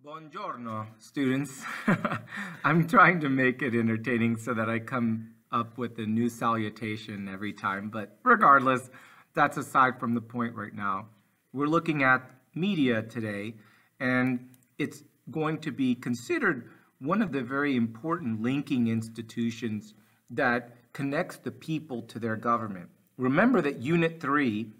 Buongiorno, students. I'm trying to make it entertaining so that I come up with a new salutation every time, but regardless, that's aside from the point right now. We're looking at media today, and it's going to be considered one of the very important linking institutions that connects the people to their government. Remember that Unit 3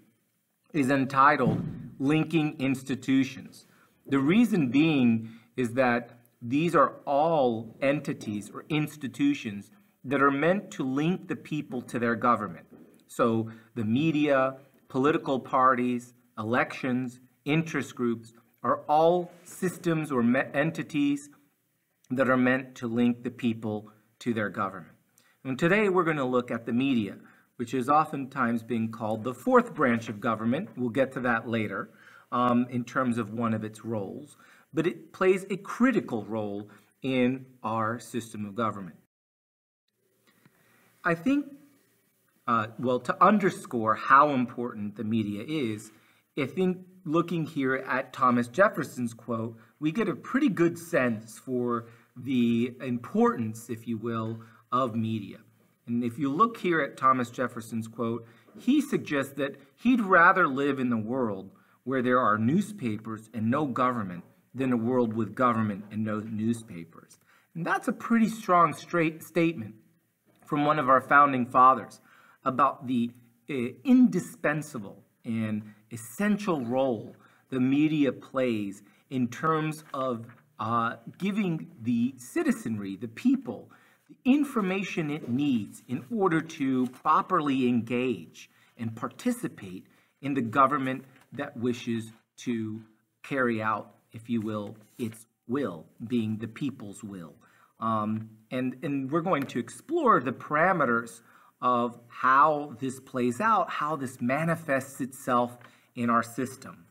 is entitled Linking Institutions. The reason being is that these are all entities or institutions that are meant to link the people to their government. So the media, political parties, elections, interest groups are all systems or entities that are meant to link the people to their government. And today we're going to look at the media, which is oftentimes being called the fourth branch of government. We'll get to that later in terms of one of its roles. But it plays a critical role in our system of government. I think, well, to underscore how important the media is, I think looking here at Thomas Jefferson's quote, we get a pretty good sense for the importance, if you will, of media. And if you look here at Thomas Jefferson's quote, he suggests that he'd rather live in the world where there are newspapers and no government than a world with government and no newspapers. And that's a pretty strong statement from one of our founding fathers about the indispensable and essential role the media plays in terms of giving the citizenry, the people, the information it needs in order to properly engage and participate in the government that wishes to carry out, if you will, its will, being the people's will. And we're going to explore the parameters of how this plays out, how this manifests itself in our system.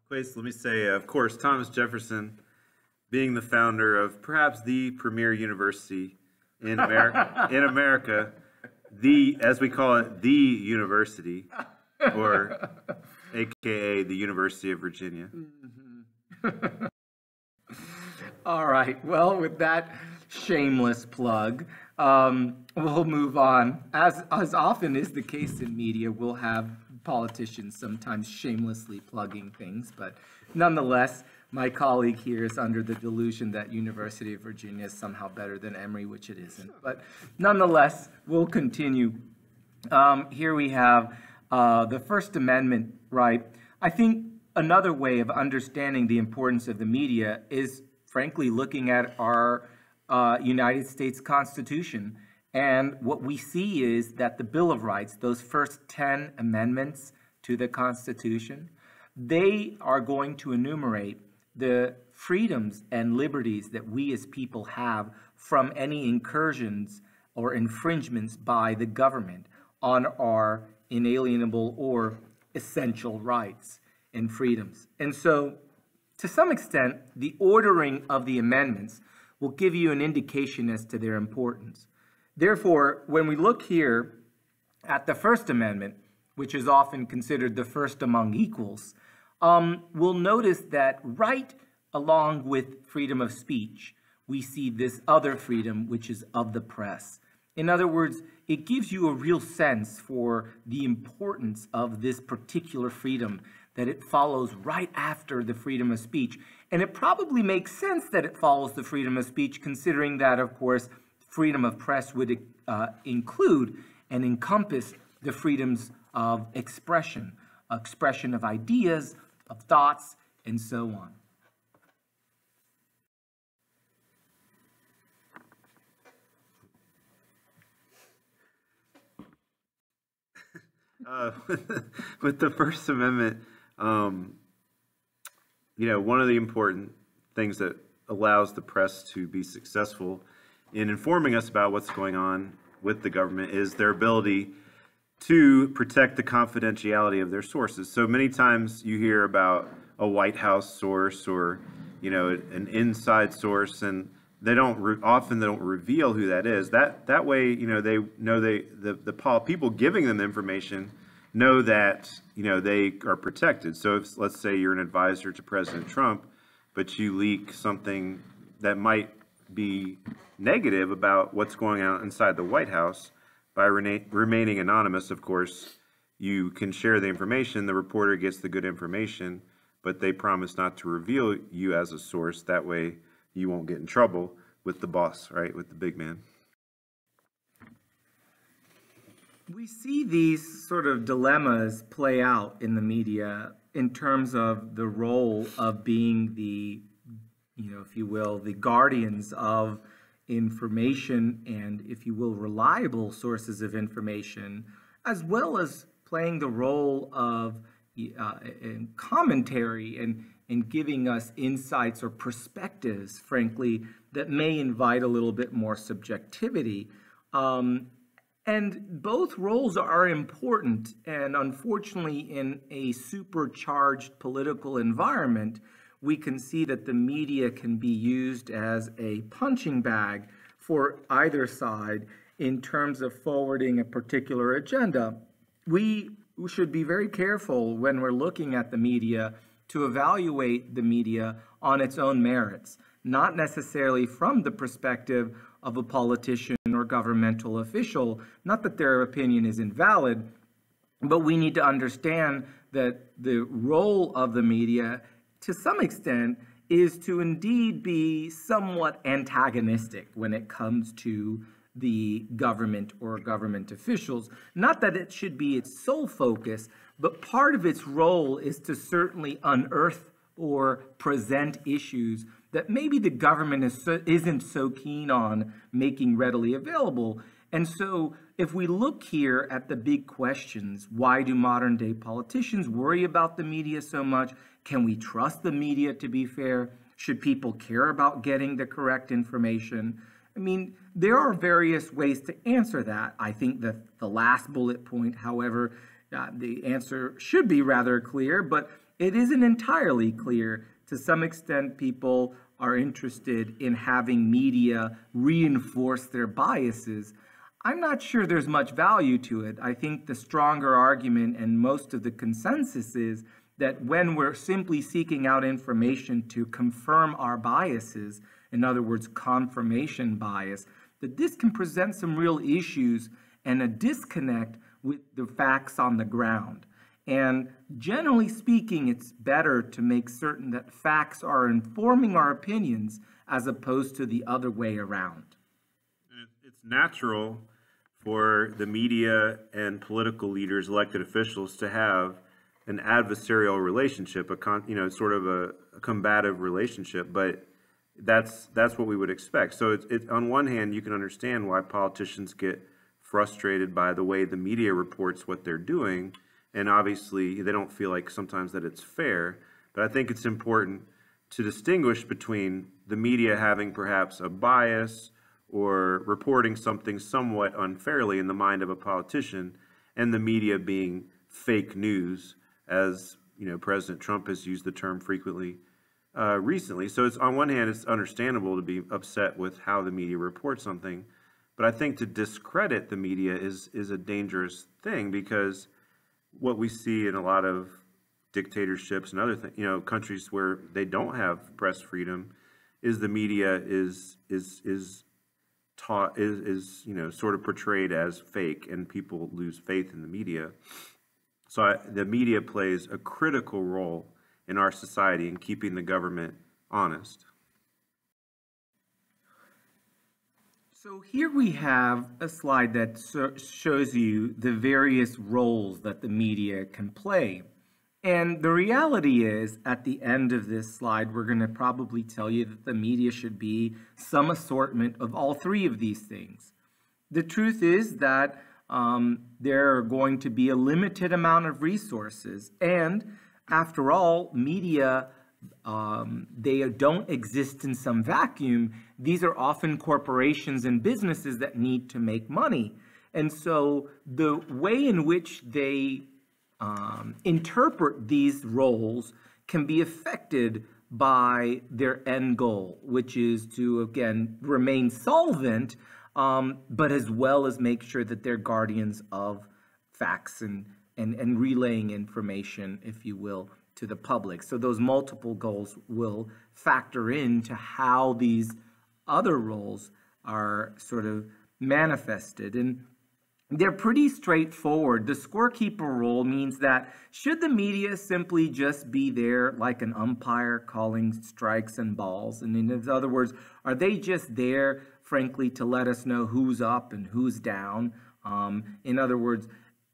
Let me say, of course, Thomas Jefferson, being the founder of perhaps the premier university in America, the, as we call it, the university, or AKA the University of Virginia. All right, well, with that shameless plug, we'll move on. As often is the case in media, we'll have politicians sometimes shamelessly plugging things, but nonetheless, my colleague here is under the delusion that University of Virginia is somehow better than Emory, which it isn't. But nonetheless, we'll continue. Here we have the First Amendment, right? I think another way of understanding the importance of the media is, frankly, looking at our United States Constitution. And what we see is that the Bill of Rights, those first 10 amendments to the Constitution, they are going to enumerate the freedoms and liberties that we as people have from any incursions or infringements by the government on our inalienable or essential rights and freedoms. And so, to some extent, the ordering of the amendments will give you an indication as to their importance. Therefore, when we look here at the First Amendment, which is often considered the first among equals, we'll notice that right along with freedom of speech, we see this other freedom, which is of the press. In other words, it gives you a real sense for the importance of this particular freedom, that it follows right after the freedom of speech. And it probably makes sense that it follows the freedom of speech, considering that, of course, freedom of press would include and encompass the freedoms of expression of ideas, of thoughts, and so on. With the First Amendment, you know, one of the important things that allows the press to be successful in informing us about what's going on with the government is their ability to protect the confidentiality of their sources. So many times you hear about a White House source or, you know, an inside source, and they often don't reveal who that is. That way, you know, they know the people giving them the information know that, you know, they are protected. So if, let's say you're an advisor to President Trump, but you leak something that might be negative about what's going on inside the White House, by remaining anonymous, of course, you can share the information, the reporter gets the good information, but they promise not to reveal you as a source. That way you won't get in trouble with the boss, right, with the big man. We see these sort of dilemmas play out in the media in terms of the role of being the, if you will, the guardians of information and, if you will, reliable sources of information, as well as playing the role of commentary and giving us insights or perspectives, frankly, that may invite a little bit more subjectivity. And both roles are important, and unfortunately, in a supercharged political environment, we can see that the media can be used as a punching bag for either side in terms of forwarding a particular agenda. We should be very careful when we're looking at the media to evaluate the media on its own merits, not necessarily from the perspective of a politician or governmental official. Not that their opinion is invalid, but we need to understand that the role of the media, to some extent, is to indeed be somewhat antagonistic when it comes to the government or government officials. Not that it should be its sole focus, but part of its role is to certainly unearth or present issues that maybe the government isn't so keen on making readily available. And so if we look here at the big questions, why do modern day politicians worry about the media so much? Can we trust the media to be fair? Should people care about getting the correct information? I mean, there are various ways to answer that. I think that the last bullet point, however, the answer should be rather clear, but it isn't entirely clear. To some extent, people are interested in having media reinforce their biases. I'm not sure there's much value to it. I think the stronger argument and most of the consensus is that when we're simply seeking out information to confirm our biases, in other words, confirmation bias, that this can present some real issues and a disconnect with the facts on the ground. And generally speaking, it's better to make certain that facts are informing our opinions as opposed to the other way around. It's natural for the media and political leaders, elected officials, to have an adversarial relationship, sort of a combative relationship, but that's what we would expect. So it's on one hand, you can understand why politicians get frustrated by the way the media reports what they're doing, and obviously they don't feel like sometimes that it's fair. But I think it's important to distinguish between the media having perhaps a bias or reporting something somewhat unfairly in the mind of a politician, and the media being fake news, as President Trump has used the term frequently recently. So it's, on one hand, it's understandable to be upset with how the media reports something, but I think to discredit the media is a dangerous thing, because what we see in a lot of dictatorships and other things, countries where they don't have press freedom, is the media is sort of portrayed as fake, and people lose faith in the media. So the media plays a critical role in our society in keeping the government honest. So here we have a slide that shows you the various roles that the media can play. And the reality is, at the end of this slide, we're going to probably tell you that the media should be some assortment of all three of these things. The truth is that there are going to be a limited amount of resources. And after all, media, they don't exist in some vacuum. These are often corporations and businesses that need to make money. And so the way in which they interpret these roles can be affected by their end goal, which is to, again, remain solvent, but as well as make sure that they're guardians of facts and relaying information, if you will, to the public. So those multiple goals will factor into how these other roles are sort of manifested. And they're pretty straightforward. The scorekeeper role means that should the media simply just be there like an umpire calling strikes and balls? And in other words, are they just there, frankly, to let us know who's up and who's down? In other words,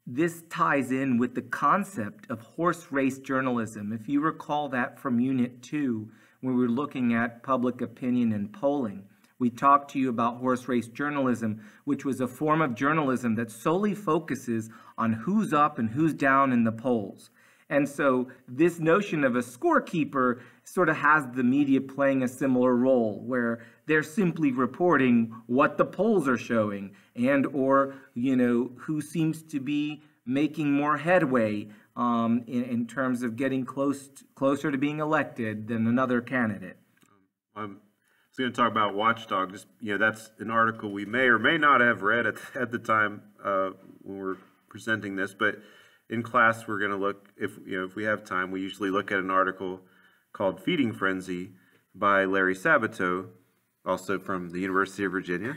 this ties in with the concept of horse race journalism. If you recall that from Unit 2, when we were looking at public opinion and polling, we talked to you about horse race journalism, which was a form of journalism that solely focuses on who's up and who's down in the polls. And so this notion of a scorekeeper sort of has the media playing a similar role, where they're simply reporting what the polls are showing and or, who seems to be making more headway in terms of getting closer to being elected than another candidate. I was going to talk about Watchdog. Just that's an article we may or may not have read at the time when we're presenting this. But in class, we're going to look, if we have time, we usually look at an article called "Feeding Frenzy" by Larry Sabato, also from the University of Virginia,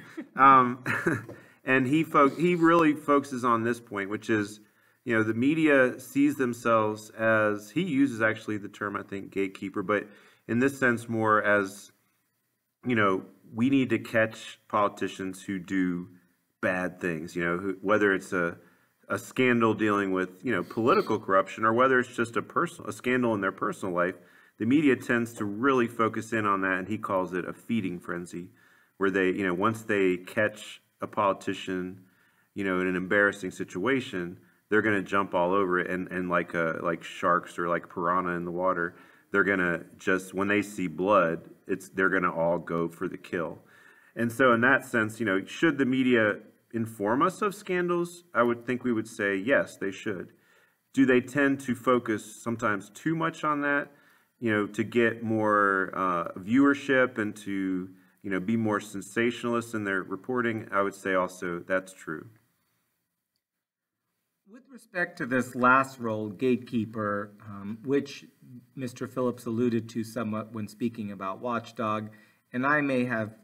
and he really focuses on this point, which is the media sees themselves as, he uses actually the term, I think, gatekeeper, but in this sense more as we need to catch politicians who do bad things, whether it's a scandal dealing with, political corruption, or whether it's just a scandal in their personal life. The media tends to really focus in on that, and he calls it a feeding frenzy, where they, once they catch a politician, in an embarrassing situation, they're going to jump all over it, and like sharks or like piranha in the water, they're going to just, when they see blood, they're going to all go for the kill. And so in that sense, should the media inform us of scandals? I would think we would say, yes, they should. Do they tend to focus sometimes too much on that, to get more viewership and to, be more sensationalist in their reporting? I would say also that's true. With respect to this last role, gatekeeper, which Mr. Phillips alluded to somewhat when speaking about Watchdog, and I may have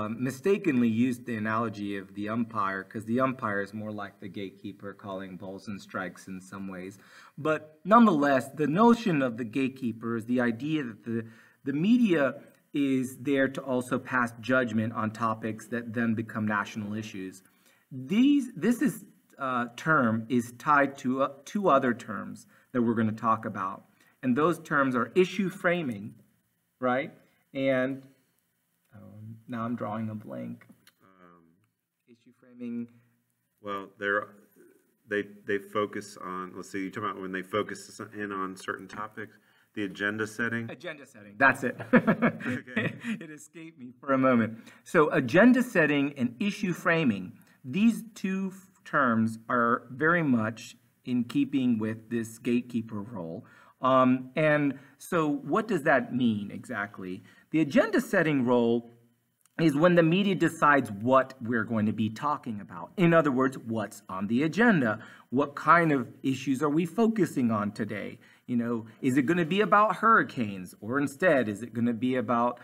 mistakenly used the analogy of the umpire, because the umpire is more like the gatekeeper calling balls and strikes in some ways. But nonetheless, the notion of the gatekeeper is the idea that the media is there to also pass judgment on topics that then become national issues. This term is tied to two other terms that we're going to talk about. And those terms are issue framing, right? And now I'm drawing a blank. Issue framing. Well, they focus on, let's see, you're talking about when they focus in on certain topics, the agenda setting? Agenda setting, that's it. Okay. It escaped me for a moment. So agenda setting and issue framing, these two terms are very much in keeping with this gatekeeper role. And so what does that mean exactly? The agenda setting role is when the media decides what we're going to be talking about. In other words, what's on the agenda? What kind of issues are we focusing on today? Is it going to be about hurricanes, or instead, is it going to be about,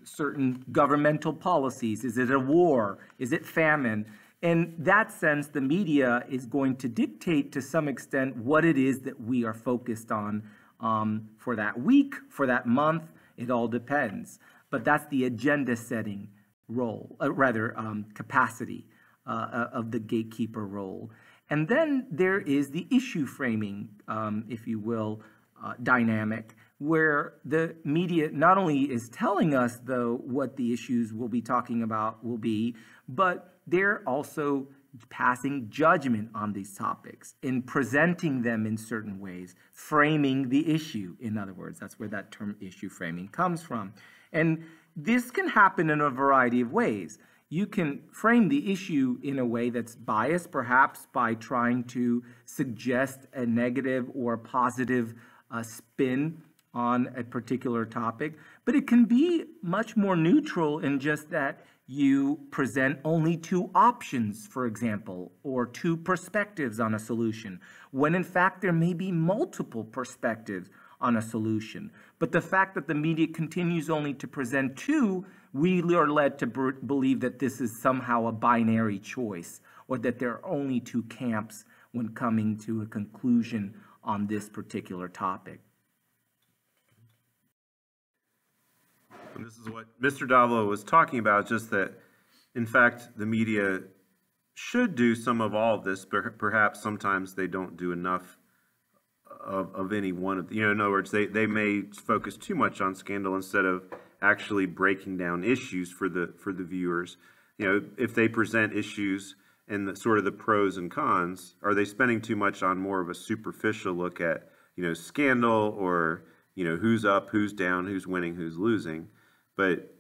certain governmental policies? Is it a war? Is it famine? In that sense, the media is going to dictate to some extent what it is that we are focused on for that week, for that month. It all depends. But that's the agenda setting role, capacity of the gatekeeper role. And then there is the issue framing, if you will, dynamic, where the media not only is telling us, though, what the issues we'll be talking about will be, but they're also passing judgment on these topics and presenting them in certain ways, framing the issue. In other words, that's where that term issue framing comes from. And this can happen in a variety of ways. You can frame the issue in a way that's biased, perhaps by trying to suggest a negative or positive spin on a particular topic, but it can be much more neutral in just that you present only two options, for example, or two perspectives on a solution, when in fact there may be multiple perspectives on a solution. But the fact that the media continues only to present two, we are led to believe that this is somehow a binary choice, or that there are only two camps when coming to a conclusion on this particular topic. And this is what Mr. Davila was talking about, just that, in fact, the media should do some of all of this, but perhaps sometimes they don't do enough of any one of the, in other words, they may focus too much on scandal instead of actually breaking down issues for the viewers. If they present issues and sort of the pros and cons, are they spending too much on more of a superficial look at, scandal, or, who's up, who's down, who's winning, who's losing? But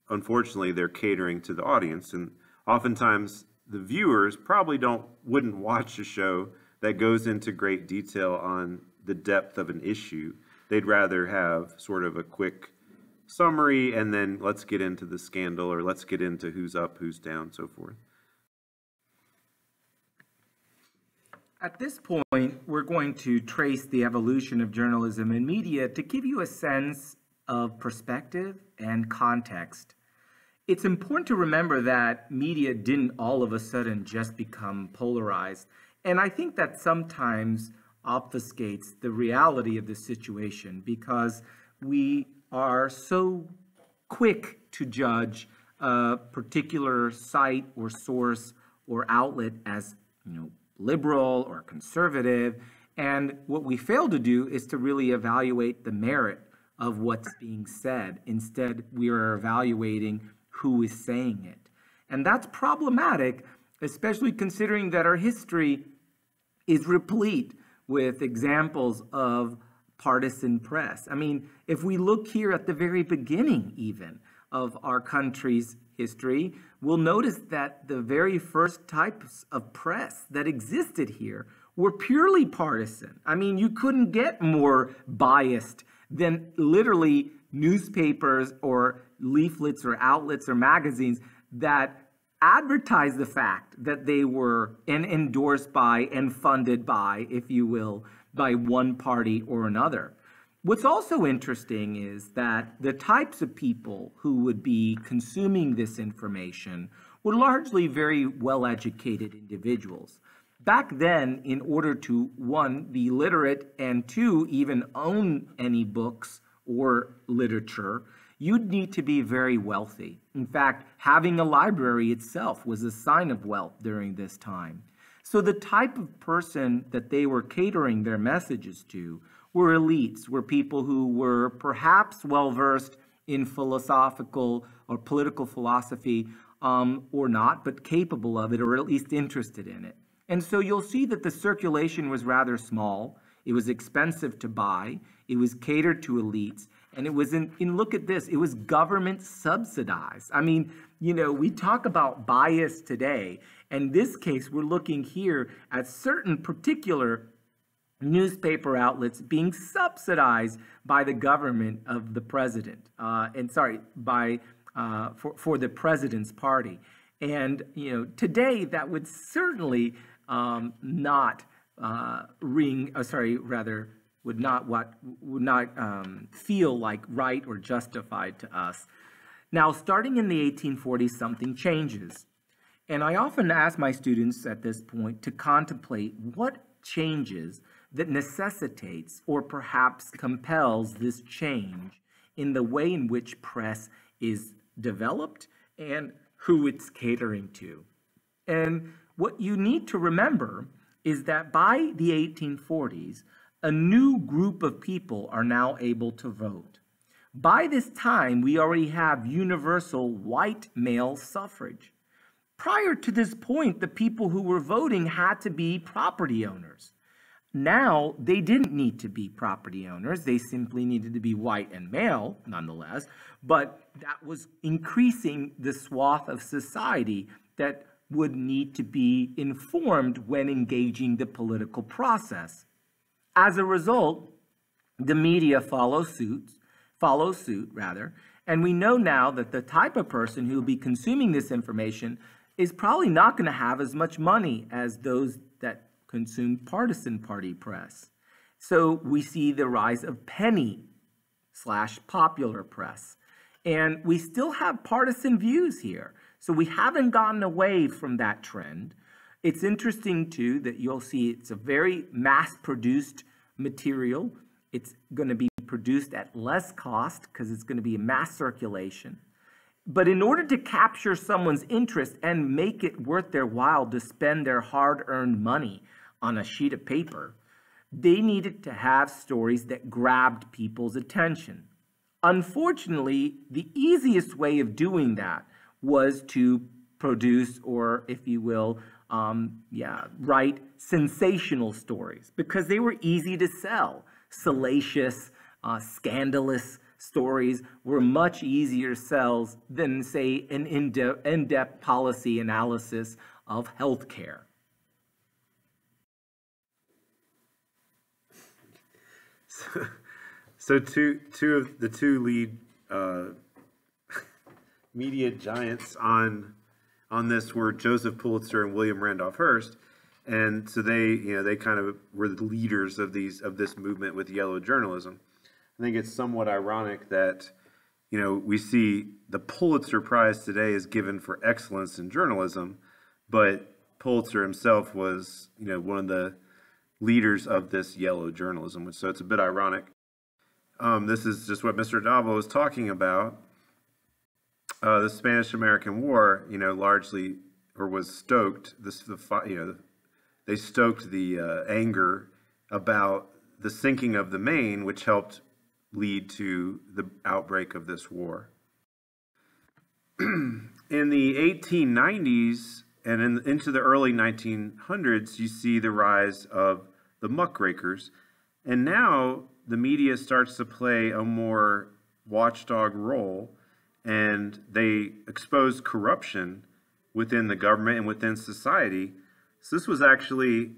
unfortunately, they're catering to the audience, and oftentimes the viewers probably wouldn't watch a show that goes into great detail on the depth of an issue. They'd rather have sort of a quick summary, and then let's get into the scandal, or let's get into who's up, who's down, so forth. At this point, we're going to trace the evolution of journalism and media to give you a sense of perspective and context. It's important to remember that media didn't all of a sudden just become polarized, and I think that sometimes obfuscates the reality of the situation, because we are so quick to judge a particular site or source or outlet as, liberal or conservative, and what we fail to do is to really evaluate the merit of what's being said. Instead, we are evaluating who is saying it. And that's problematic, especially considering that our history is replete with examples of partisan press. I mean, if we look here at the very beginning even of our country's history, we'll notice that the very first types of press that existed here were purely partisan. I mean, you couldn't get more biased than literally newspapers or leaflets or outlets or magazines that advertised the fact that they were endorsed by and funded by, if you will, by one party or another. What's also interesting is that the types of people who would be consuming this information were largely very well-educated individuals. Back then, in order to, one, be literate, and two, even own any books or literature, you'd need to be very wealthy. In fact, having a library itself was a sign of wealth during this time. So the type of person that they were catering their messages to were elites, were people who were perhaps well-versed in philosophical or political philosophy, or not, but capable of it, or at least interested in it. And so you'll see that the circulation was rather small. It was expensive to buy. It was catered to elites. And it was look at this, it was government subsidized. I mean, we talk about bias today. In this case, we're looking here at certain particular newspaper outlets being subsidized by the government of the president, for the president's party. And, today that would certainly would not feel like right or justified to us. Now, starting in the 1840s, something changes. And I often ask my students at this point to contemplate what changes that necessitates or perhaps compels this change in the way in which press is developed and who it's catering to. And what you need to remember is that by the 1840s, a new group of people are now able to vote. By this time, we already have universal white male suffrage. Prior to this point, the people who were voting had to be property owners. Now, they didn't need to be property owners. They simply needed to be white and male, nonetheless. But that was increasing the swath of society that would need to be informed when engaging the political process. As a result, The media follows suit, and we know now that the type of person who will be consuming this information is probably not going to have as much money as those that consume partisan party press. So we see the rise of penny/popular press. And we still have partisan views here. So we haven't gotten away from that trend. It's interesting, too, that you'll see it's a very mass-produced material. It's going to be produced at less cost because it's going to be a mass circulation. But in order to capture someone's interest and make it worth their while to spend their hard-earned money on a sheet of paper, they needed to have stories that grabbed people's attention. Unfortunately, the easiest way of doing that was to produce, or if you will, write sensational stories because they were easy to sell. Salacious, scandalous stories were much easier to sell than, say, an in-depth policy analysis of healthcare. So two of the two lead media giants on this were Joseph Pulitzer and William Randolph Hearst, and so they kind of were the leaders of this movement with yellow journalism. I think it's somewhat ironic that we see the Pulitzer Prize today is given for excellence in journalism, but Pulitzer himself was one of the leaders of this yellow journalism, so it's a bit ironic. This is just what Mr. Davila was talking about. The Spanish-American War, largely, or was stoked. They stoked the anger about the sinking of the Maine, which helped lead to the outbreak of this war. In the 1890s and into the early 1900s, you see the rise of the muckrakers, and now the media starts to play a more watchdog role, and they expose corruption within the government and within society. So this was actually,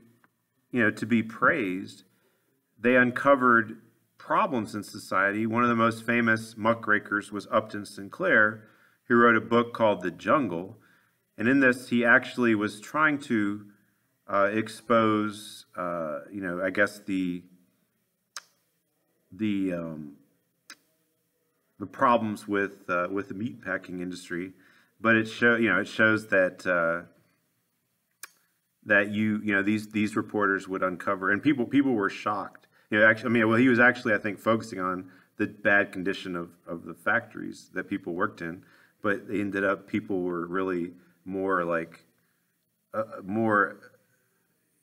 to be praised. They uncovered problems in society. One of the most famous muckrakers was Upton Sinclair, who wrote a book called The Jungle. And in this, he actually was trying to expose, I guess the problems with the meatpacking industry, but it shows that these reporters would uncover, and people were shocked. He was actually, I think, focusing on the bad condition of the factories that people worked in, but people were really more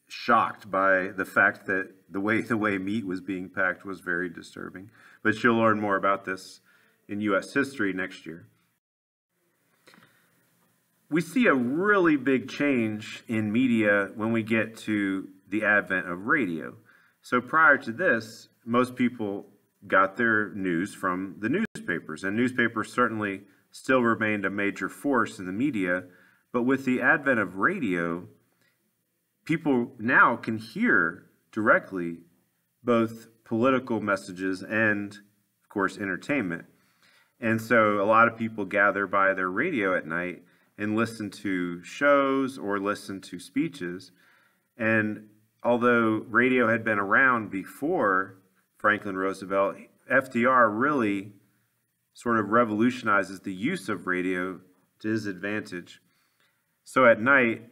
shocked by the fact that the way meat was being packed was very disturbing. But you'll learn more about this in U.S. history next year. We see a really big change in media when we get to the advent of radio. So prior to this, most people got their news from the newspapers, and newspapers certainly still remained a major force in the media. But with the advent of radio, people now can hear directly both political messages and, of course, entertainment. And so a lot of people gather by their radio at night and listen to shows or listen to speeches. And although radio had been around before Franklin Roosevelt, FDR really sort of revolutionizes the use of radio to his advantage. So at night,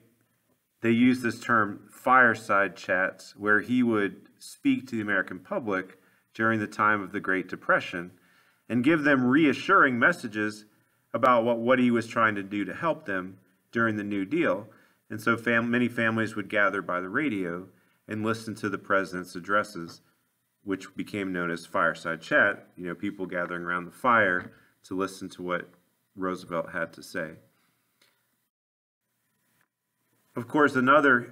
they use this term fireside chats, where he would speak to the American public during the time of the Great Depression and give them reassuring messages about what he was trying to do to help them during the New Deal. And so many families would gather by the radio and listen to the president's addresses, which became known as fireside chat, people gathering around the fire to listen to what Roosevelt had to say. Of course, another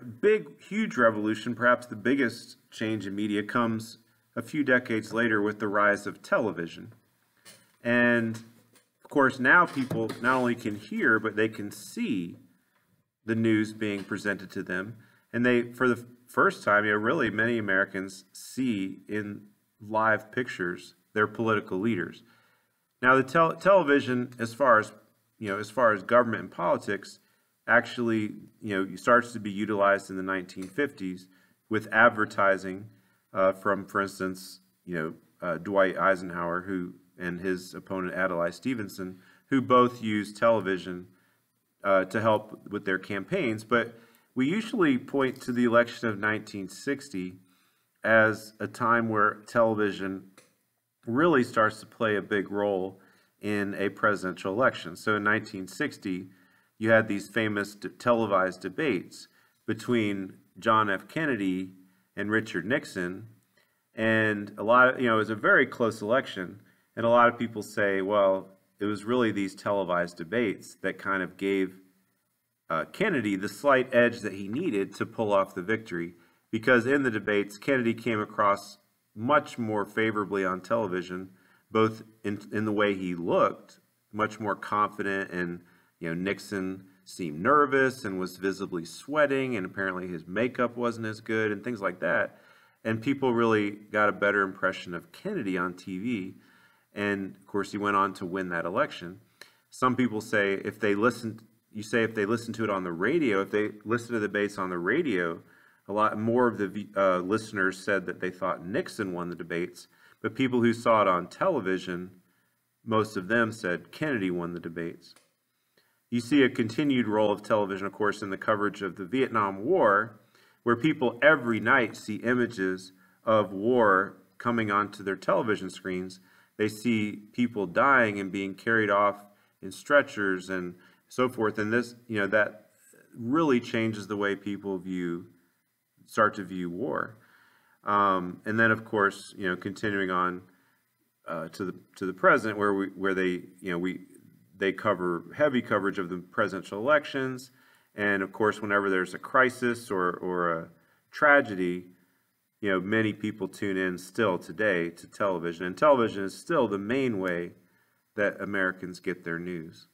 huge revolution, perhaps the biggest change in media, comes a few decades later with the rise of television. And of course, now people not only can hear, but they can see the news being presented to them. And they, for the first time, really many Americans see in live pictures their political leaders. Now, the television, as far as government and politics, actually, starts to be utilized in the 1950s with advertising from, for instance, Dwight Eisenhower, and his opponent Adlai Stevenson, who both used television to help with their campaigns. But we usually point to the election of 1960 as a time where television really starts to play a big role in a presidential election. So in 1960, you had these famous televised debates between John F. Kennedy and Richard Nixon, and a lot of, it was a very close election, and a lot of people say, well, it was really these televised debates that kind of gave Kennedy the slight edge that he needed to pull off the victory, because in the debates, Kennedy came across much more favorably on television, both in the way he looked, much more confident, and Nixon seemed nervous and was visibly sweating, and apparently his makeup wasn't as good and things like that. And people really got a better impression of Kennedy on TV. And of course, he went on to win that election. Some people say if they listened to it on the radio, if they listened to the debates on the radio, a lot more of the listeners said that they thought Nixon won the debates. But people who saw it on television, most of them said Kennedy won the debates. You see a continued role of television, of course, in the coverage of the Vietnam War, where people every night see images of war coming onto their television screens. They see people dying and being carried off in stretchers and so forth. And this, that really changes the way people start to view war. And then, of course, continuing on to the present, where they cover heavy coverage of the presidential elections. And of course, whenever there's a crisis or a tragedy, many people tune in still today to television. And television is still the main way that Americans get their news.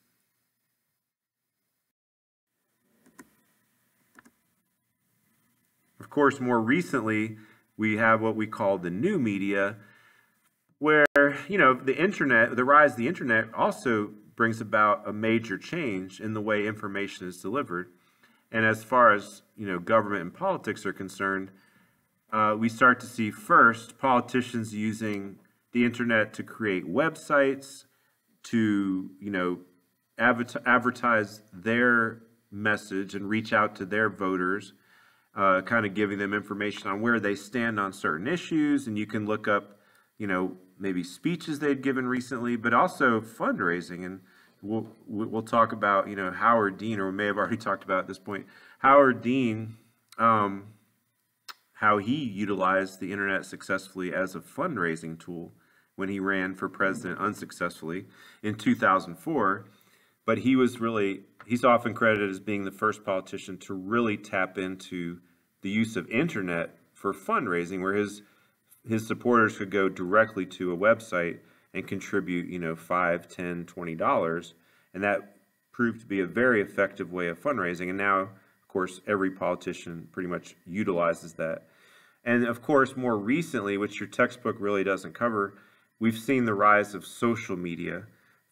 Of course, more recently, we have what we call the new media, where, the rise of the internet also brings about a major change in the way information is delivered. And as far as, government and politics are concerned, we start to see first politicians using the internet to create websites, to, advertise their message and reach out to their voters, kind of giving them information on where they stand on certain issues. And you can look up, maybe speeches they'd given recently, but also fundraising. And we'll talk about, Howard Dean, or we may have already talked about at this point, Howard Dean, how he utilized the internet successfully as a fundraising tool when he ran for president unsuccessfully in 2004. But he's often credited as being the first politician to really tap into the use of internet for fundraising, where his supporters could go directly to a website and contribute, $5, $10, $20. And that proved to be a very effective way of fundraising. And now, of course, every politician pretty much utilizes that. And of course, more recently, which your textbook really doesn't cover, we've seen the rise of social media,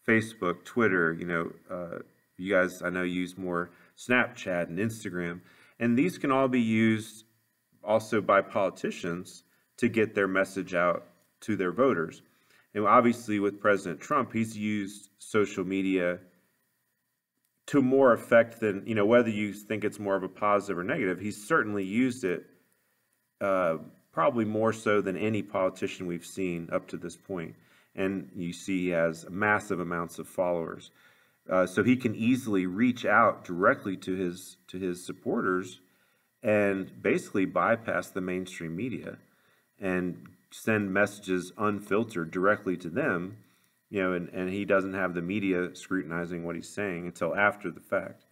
Facebook, Twitter, you guys, I know, use more Snapchat and Instagram. And these can all be used also by politicians to get their message out to their voters. And obviously with President Trump, he's used social media to more effect than, whether you think it's more of a positive or negative, he's certainly used it probably more so than any politician we've seen up to this point. And you see he has massive amounts of followers. So he can easily reach out directly to his supporters and basically bypass the mainstream media and send messages unfiltered directly to them, and he doesn't have the media scrutinizing what he's saying until after the fact.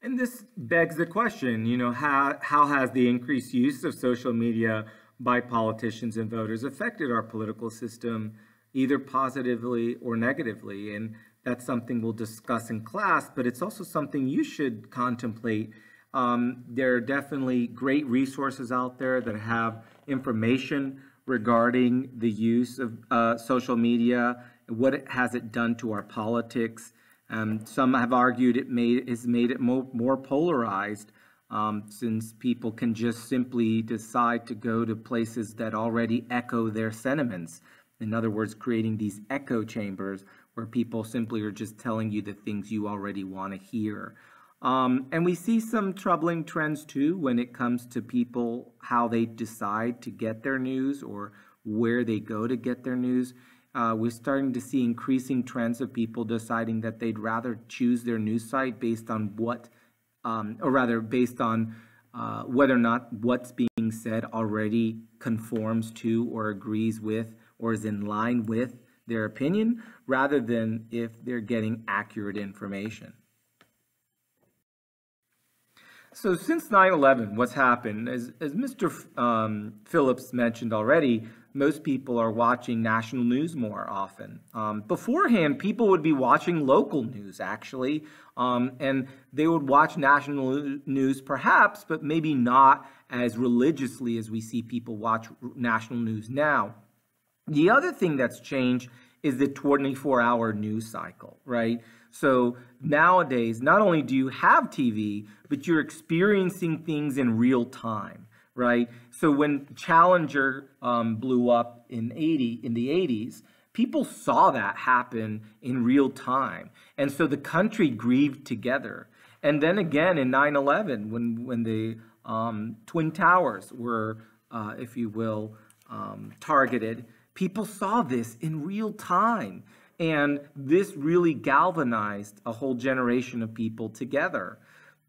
And this begs the question, how has the increased use of social media by politicians and voters affected our political system, either positively or negatively? And that's something we'll discuss in class, but it's also something you should contemplate There are definitely great resources out there that have information regarding the use of social media, what has it done to our politics. Some have argued it's made it more polarized, since people can just simply decide to go to places that already echo their sentiments. In other words, creating these echo chambers where people simply are just telling you the things you already want to hear. And we see some troubling trends too when it comes to people, how they decide to get their news or where they go to get their news. We're starting to see increasing trends of people deciding that they'd rather choose their news site based on based on whether or not what's being said already conforms to or agrees with or is in line with their opinion, rather than if they're getting accurate information. So since 9/11, what's happened, as Mr. Phillips mentioned already, most people are watching national news more often. Beforehand, people would be watching local news, actually, and they would watch national news perhaps, but maybe not as religiously as we see people watch national news now. The other thing that's changed is the 24-hour news cycle, right? So nowadays, not only do you have TV, but you're experiencing things in real time, right? So when Challenger blew up in the 80s, people saw that happen in real time. And so the country grieved together. And then again in 9/11, when the Twin Towers were, if you will, targeted, people saw this in real time. And this really galvanized a whole generation of people together.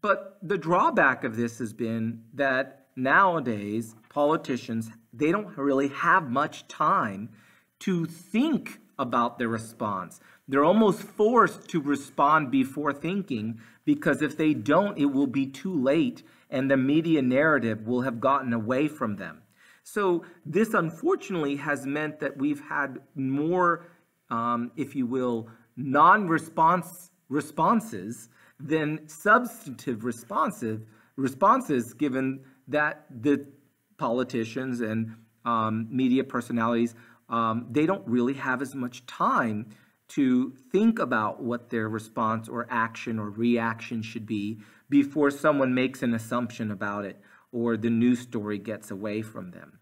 But the drawback of this has been that nowadays, politicians, they don't really have much time to think about their response. They're almost forced to respond before thinking, because if they don't, it will be too late and the media narrative will have gotten away from them. So this unfortunately has meant that we've had more, if you will, responses than substantive responses, given that the politicians and media personalities, they don't really have as much time to think about what their response or action or reaction should be before someone makes an assumption about it or the news story gets away from them.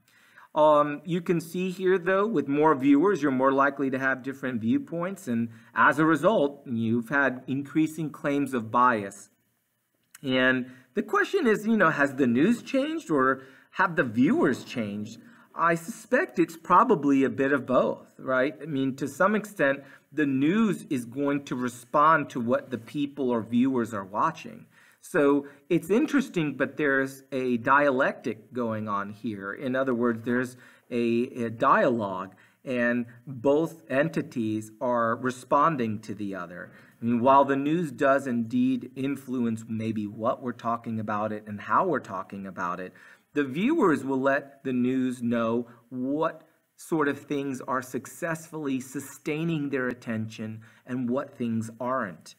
You can see here, though, with more viewers, you're more likely to have different viewpoints, and as a result, you've had increasing claims of bias. And the question is, has the news changed or have the viewers changed? I suspect it's probably a bit of both, right? I mean, to some extent, the news is going to respond to what the people or viewers are watching. So it's interesting, but there's a dialectic going on here. In other words, there's a dialogue, and both entities are responding to the other. I mean, while the news does indeed influence maybe what we're talking about it and how we're talking about it, the viewers will let the news know what sort of things are successfully sustaining their attention and what things aren't.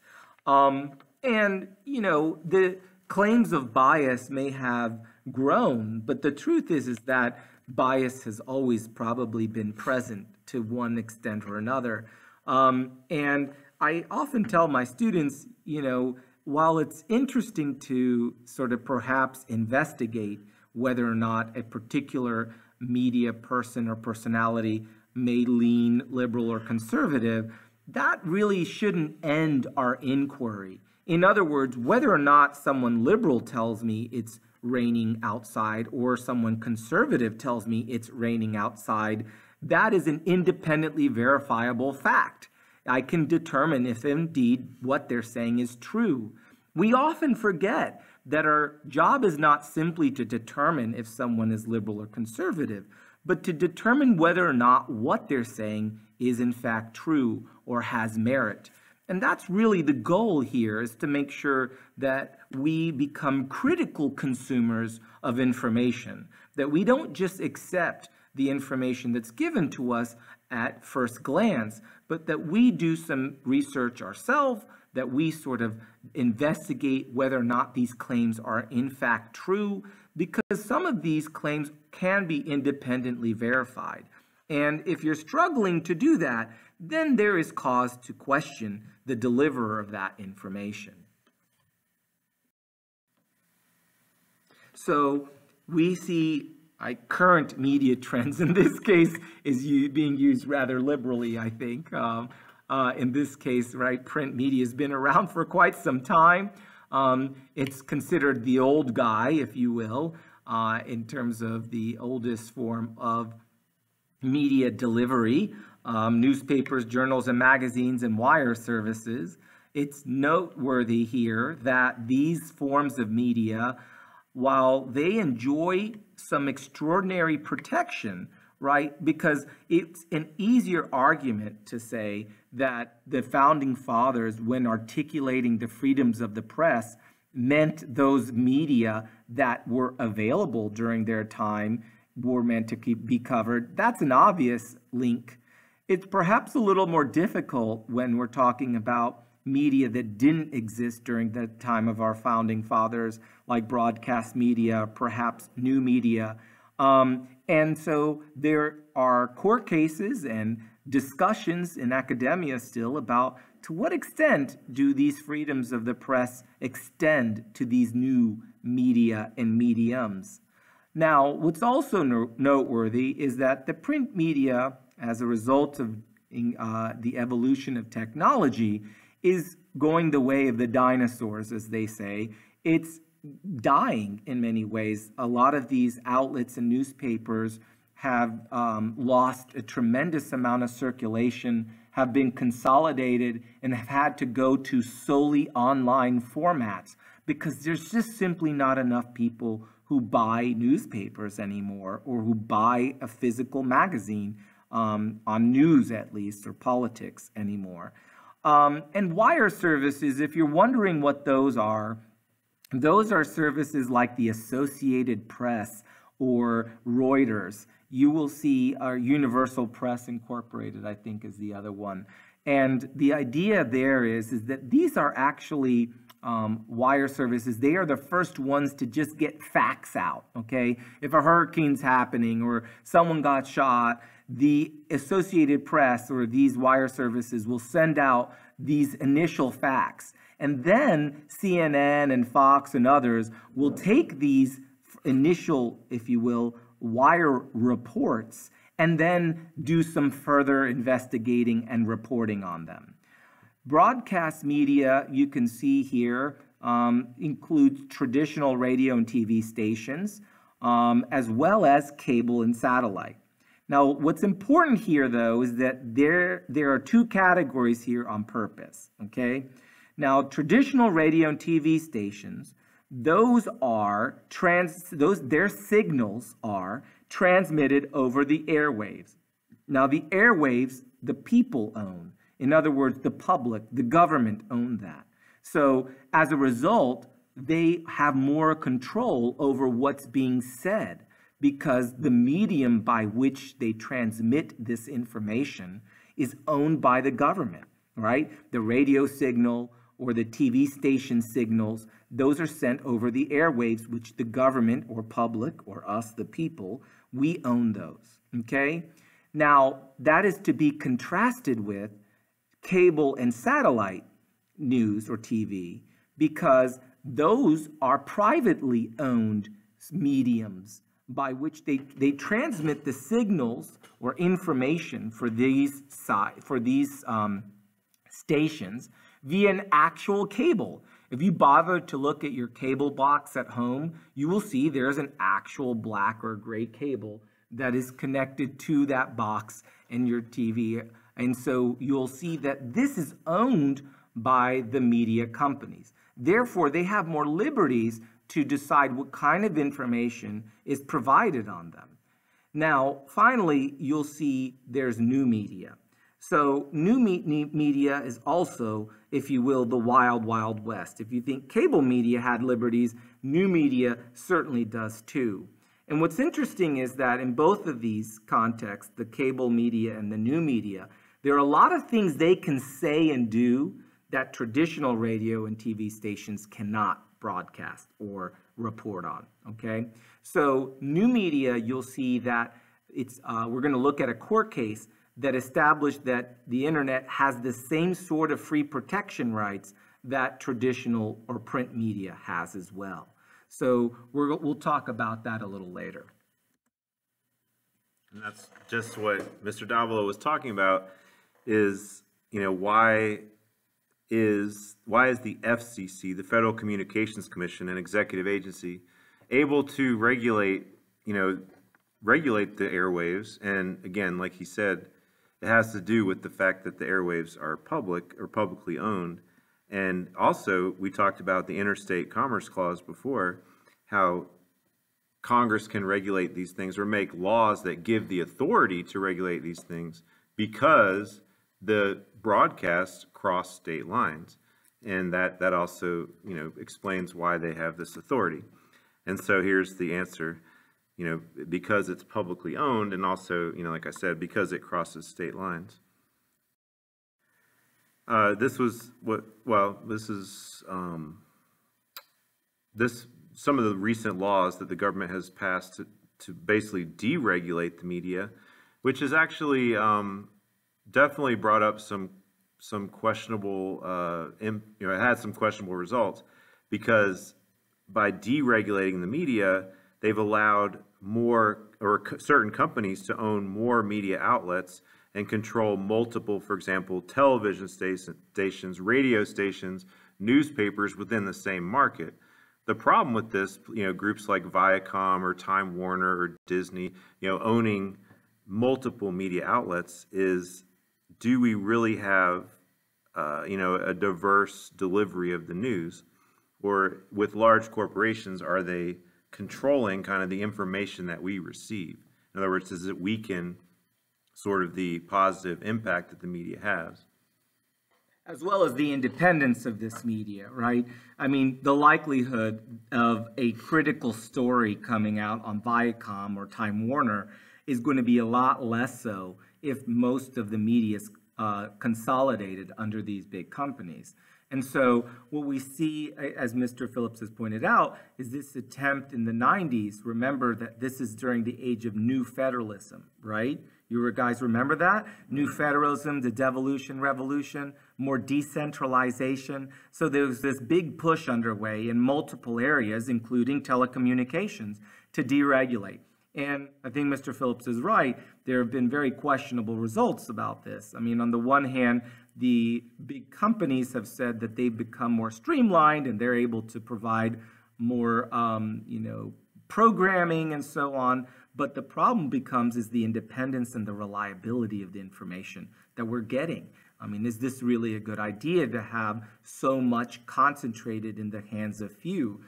And, the claims of bias may have grown, but the truth is that bias has always probably been present to one extent or another. And I often tell my students, while it's interesting to sort of perhaps investigate whether or not a particular media person or personality may lean liberal or conservative, that really shouldn't end our inquiry. In other words, whether or not someone liberal tells me it's raining outside or someone conservative tells me it's raining outside, that is an independently verifiable fact. I can determine if indeed what they're saying is true. We often forget that our job is not simply to determine if someone is liberal or conservative, but to determine whether or not what they're saying is in fact true or has merit. And that's really the goal here, is to make sure that we become critical consumers of information, that we don't just accept the information that's given to us at first glance, but that we do some research ourselves, that we sort of investigate whether or not these claims are in fact true, because some of these claims can be independently verified. And if you're struggling to do that, then there is cause to question the deliverer of that information. So we see current media trends in this case is being used rather liberally, I think. In this case, right, print media has been around for quite some time. It's considered the old guy, if you will, in terms of the oldest form of media delivery. Newspapers, journals, and magazines, and wire services. It's noteworthy here that these forms of media, while they enjoy some extraordinary protection, right, because it's an easier argument to say that the founding fathers, when articulating the freedoms of the press, meant those media that were available during their time were meant to be covered. That's an obvious link. It's perhaps a little more difficult when we're talking about media that didn't exist during the time of our founding fathers, like broadcast media, perhaps new media. And so there are court cases and discussions in academia still about to what extent do these freedoms of the press extend to these new media and mediums. Now, what's also noteworthy is that the print media, as a result of the evolution of technology, is going the way of the dinosaurs, as they say. It's dying in many ways. A lot of these outlets and newspapers have lost a tremendous amount of circulation, have been consolidated, and have had to go to solely online formats because there's just simply not enough people who buy newspapers anymore or who buy a physical magazine on news, at least, or politics anymore. And wire services, if you're wondering what those are services like the Associated Press or Reuters. You will see our Universal Press Incorporated, I think, is the other one. And the idea there is that these are actually wire services. They are the first ones to just get facts out, okay? If a hurricane's happening or someone got shot, the Associated Press or these wire services will send out these initial facts. And then CNN and Fox and others will take these initial, if you will, wire reports and then do some further investigating and reporting on them. Broadcast media, you can see here, includes traditional radio and TV stations, as well as cable and satellite. Now, what's important here, though, is that there are two categories here on purpose, okay? Now, traditional radio and TV stations, their signals are transmitted over the airwaves. Now, the airwaves, the people own. In other words, the public, the government own that. So, as a result, they have more control over what's being said because the medium by which they transmit this information is owned by the government, right? The radio signal or the TV station signals, those are sent over the airwaves, which the government or public or us, the people, we own those, okay? Now, that is to be contrasted with cable and satellite news or TV because those are privately owned mediums by which they transmit the signals or information for these stations via an actual cable. If you bother to look at your cable box at home, you will see there's an actual black or gray cable that is connected to that box in your TV. And so you'll see that this is owned by the media companies. Therefore, they have more liberties to decide what kind of information is provided on them. Now, finally, you'll see there's new media. So new media is also, if you will, the wild, wild west. If you think cable media had liberties, new media certainly does too. And what's interesting is that in both of these contexts, the cable media and the new media, there are a lot of things they can say and do that traditional radio and TV stations cannot broadcast or report on, okay? So new media, you'll see that we're going to look at a court case that established that the internet has the same sort of free protection rights that traditional or print media has as well. So we'll talk about that a little later. And that's just what Mr. Davila was talking about is, why is the FCC, the Federal Communications Commission, an executive agency, able to regulate the airwaves? And again, like he said, it has to do with the fact that the airwaves are public or publicly owned. And also, we talked about the Interstate Commerce Clause before, how Congress can regulate these things or make laws that give the authority to regulate these things because the broadcasts cross state lines. And that also, explains why they have this authority. And so here's the answer, because it's publicly owned, and also, like I said, because it crosses state lines. Some of the recent laws that the government has passed to basically deregulate the media, which has actually definitely brought up some questionable, it had some questionable results, because by deregulating the media, they've allowed certain companies to own more media outlets and control multiple, for example, television stations, radio stations, newspapers within the same market. The problem with this, groups like Viacom or Time Warner or Disney, owning multiple media outlets is, do we really have, a diverse delivery of the news? Or with large corporations, are they controlling kind of the information that we receive? In other words, does it weaken sort of the positive impact that the media has? As well as the independence of this media, right? I mean, the likelihood of a critical story coming out on Viacom or Time Warner is going to be a lot less so if most of the media is consolidated under these big companies. And so what we see, as Mr. Phillips has pointed out, is this attempt in the 90s. Remember that this is during the age of new federalism, right? You guys remember that? New federalism, the devolution revolution, more decentralization. So there was this big push underway in multiple areas, including telecommunications, to deregulate. And I think Mr. Phillips is right. There have been very questionable results about this. I mean, on the one hand, the big companies have said that they've become more streamlined and they're able to provide more, programming and so on. But the problem is the independence and the reliability of the information that we're getting. I mean, is this really a good idea to have so much concentrated in the hands of few?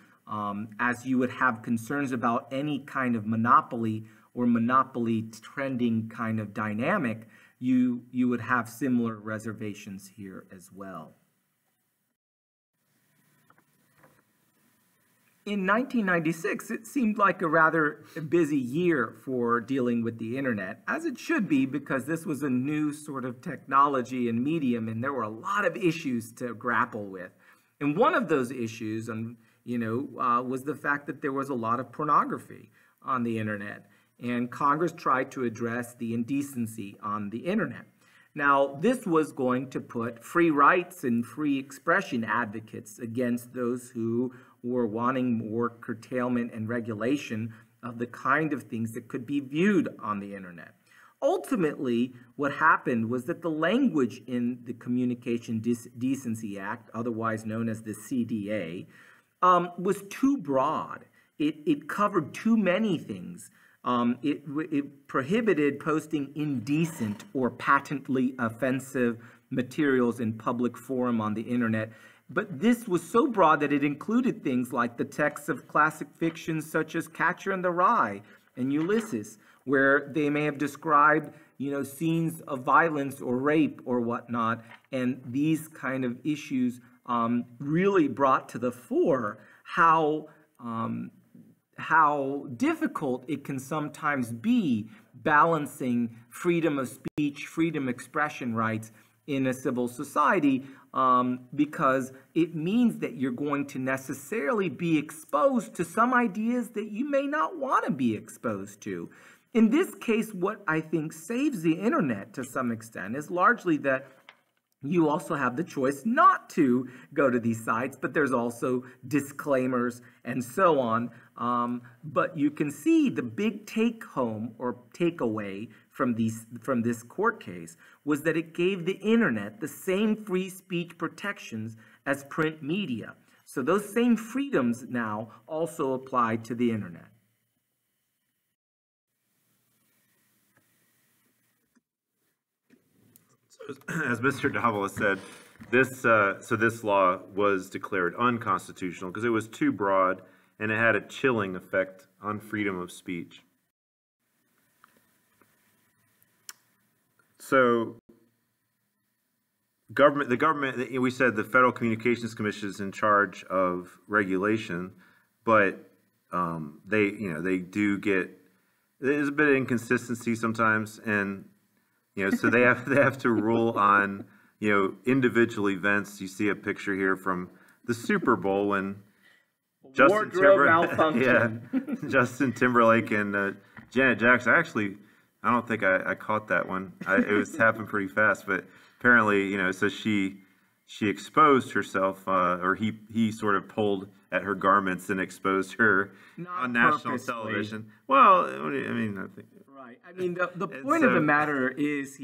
As you would have concerns about any kind of monopoly or monopoly trending kind of dynamic, you would have similar reservations here as well. In 1996, it seemed like a rather busy year for dealing with the internet, as it should be, because this was a new sort of technology and medium, and there were a lot of issues to grapple with. And one of those issues, was the fact that there was a lot of pornography on the internet, and Congress tried to address the indecency on the internet. Now, this was going to put free rights and free expression advocates against those who were wanting more curtailment and regulation of the kind of things that could be viewed on the internet. Ultimately, what happened was that the language in the Communication Decency Act, otherwise known as the CDA, was too broad. It covered too many things. It prohibited posting indecent or patently offensive materials in public forum on the internet. But this was so broad that it included things like the texts of classic fictions such as Catcher in the Rye and Ulysses, where they may have described, scenes of violence or rape or whatnot. And these kind of issues really brought to the fore how difficult it can sometimes be balancing freedom of speech, freedom of expression rights in a civil society, because it means that you're going to necessarily be exposed to some ideas that you may not want to be exposed to. In this case, what I think saves the internet to some extent is largely that you also have the choice not to go to these sites, but there's also disclaimers and so on. But you can see the big take-home or takeaway from this court case was that it gave the internet the same free speech protections as print media. So those same freedoms now also apply to the internet. As Mr. Davila said, this law was declared unconstitutional because it was too broad and it had a chilling effect on freedom of speech. So, the government, we said the Federal Communications Commission is in charge of regulation, but they do get, there's a bit of inconsistency sometimes, and so they have to rule on, individual events. You see a picture here from the Super Bowl when Justin Timberlake and Janet Jackson. Actually, I don't think I caught that one. It was happened pretty fast, but apparently, so she exposed herself, or he sort of pulled at her garments and exposed her on national television. Well, I mean, I think. Right. I mean, the point of the matter is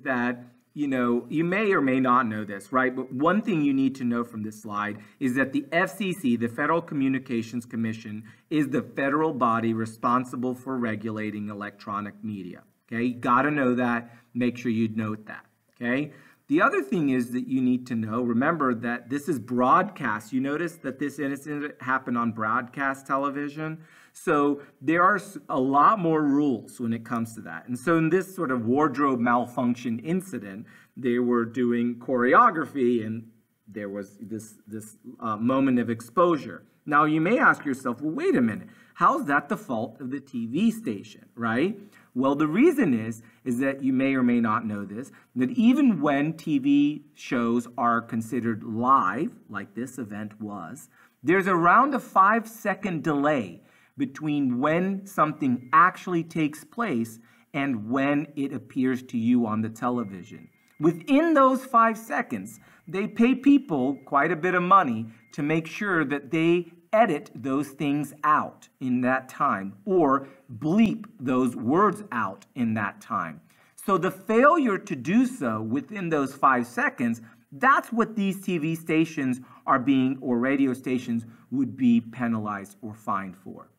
that, you may or may not know this, right? But one thing you need to know from this slide is that the FCC, the Federal Communications Commission, is the federal body responsible for regulating electronic media. Okay, you got to know that. Make sure you note that. Okay. The other thing is that you need to know, remember that this is broadcast. You notice that this incident happened on broadcast television. So there are a lot more rules when it comes to that. And so in this sort of wardrobe malfunction incident, they were doing choreography and there was this moment of exposure. Now you may ask yourself, well, wait a minute, how's that the fault of the TV station, right? Well, the reason is that you may or may not know this, that even when TV shows are considered live, like this event was, there's around a 5-second delay between when something actually takes place and when it appears to you on the television. Within those 5 seconds, they pay people quite a bit of money to make sure that they edit those things out in that time or bleep those words out in that time. So the failure to do so within those 5 seconds, that's what these TV stations are being, or radio stations would be penalized or fined for.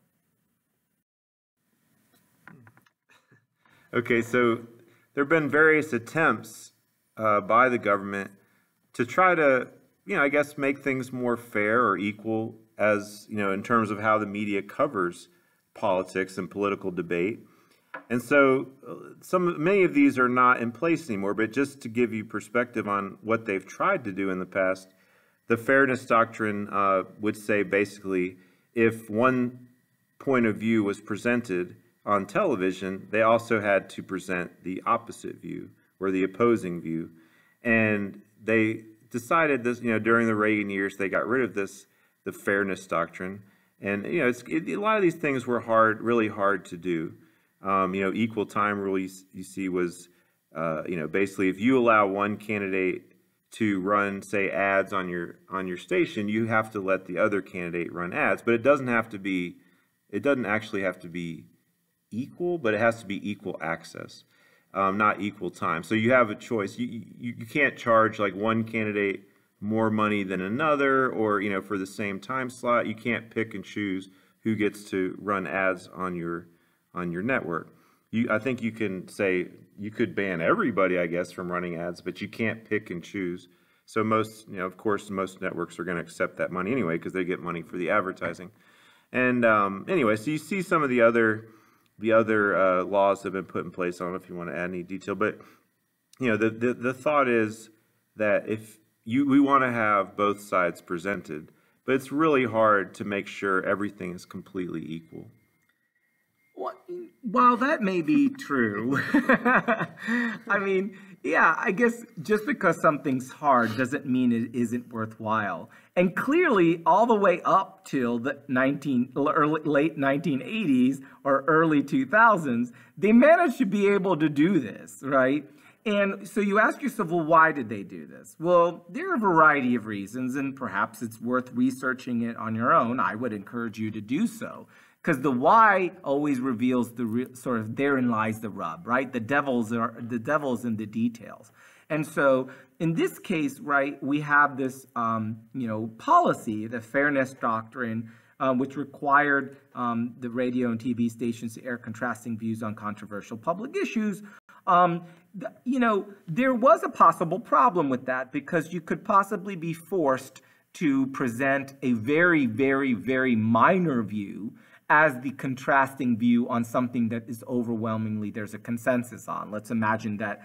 Okay, so there have been various attempts by the government to try to, I guess make things more fair or equal as, in terms of how the media covers politics and political debate. And so many of these are not in place anymore, but just to give you perspective on what they've tried to do in the past, the fairness doctrine would say basically if one point of view was presented on television, they also had to present the opposite view or the opposing view. And they decided this, during the Reagan years, they got rid of the fairness doctrine. And, a lot of these things were really hard to do. Equal time rule you see was, basically if you allow one candidate to run, say, ads on your station, you have to let the other candidate run ads. But it doesn't actually have to be equal, but it has to be equal access, not equal time. So you have a choice. You can't charge like one candidate more money than another, or for the same time slot. You can't pick and choose who gets to run ads on your network. I think you can say you could ban everybody, I guess, from running ads, but you can't pick and choose. So most, of course, most networks are going to accept that money anyway because they get money for the advertising. And anyway, so you see some of the other laws that have been put in place. I don't know if you want to add any detail, but the thought is that we want to have both sides presented, but it's really hard to make sure everything is completely equal. While that may be true, I mean, Yeah, I guess just because something's hard doesn't mean it isn't worthwhile. And clearly, all the way up till the late 1980s or early 2000s, they managed to be able to do this, right? And so you ask yourself, well, why did they do this? Well, there are a variety of reasons, and perhaps it's worth researching it on your own. I would encourage you to do so. Because the why always reveals sort of therein lies the rub, right? The devil's in the details. And so in this case, right, we have this, policy, the fairness doctrine, which required the radio and TV stations to air contrasting views on controversial public issues. There was a possible problem with that because you could possibly be forced to present a very, very, very minor view as the contrasting view on something that is overwhelmingly there's a consensus on. Let's imagine that,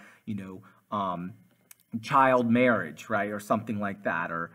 child marriage, right, or something like that, or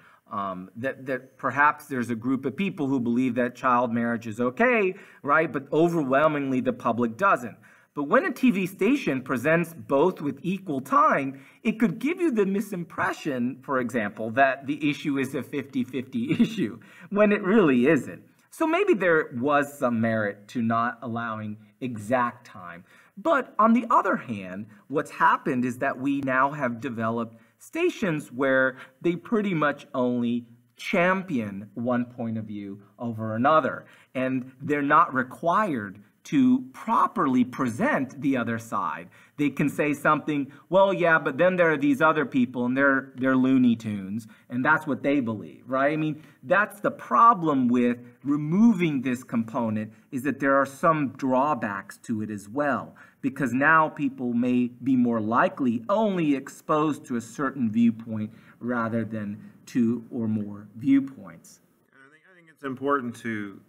that perhaps there's a group of people who believe that child marriage is okay, right, but overwhelmingly the public doesn't. But when a TV station presents both with equal time, it could give you the misimpression, for example, that the issue is a 50-50 issue, when it really isn't. So maybe there was some merit to not allowing exact time. But on the other hand, what's happened is that we now have developed stations where they pretty much only champion one point of view over another. And they're not required to properly present the other side. They can say something, well, yeah, but then there are these other people and they're Looney Tunes, and that's what they believe, right? I mean, that's the problem with removing this component, is that there are some drawbacks to it as well, because now people may be more likely only exposed to a certain viewpoint rather than two or more viewpoints. I think it's important to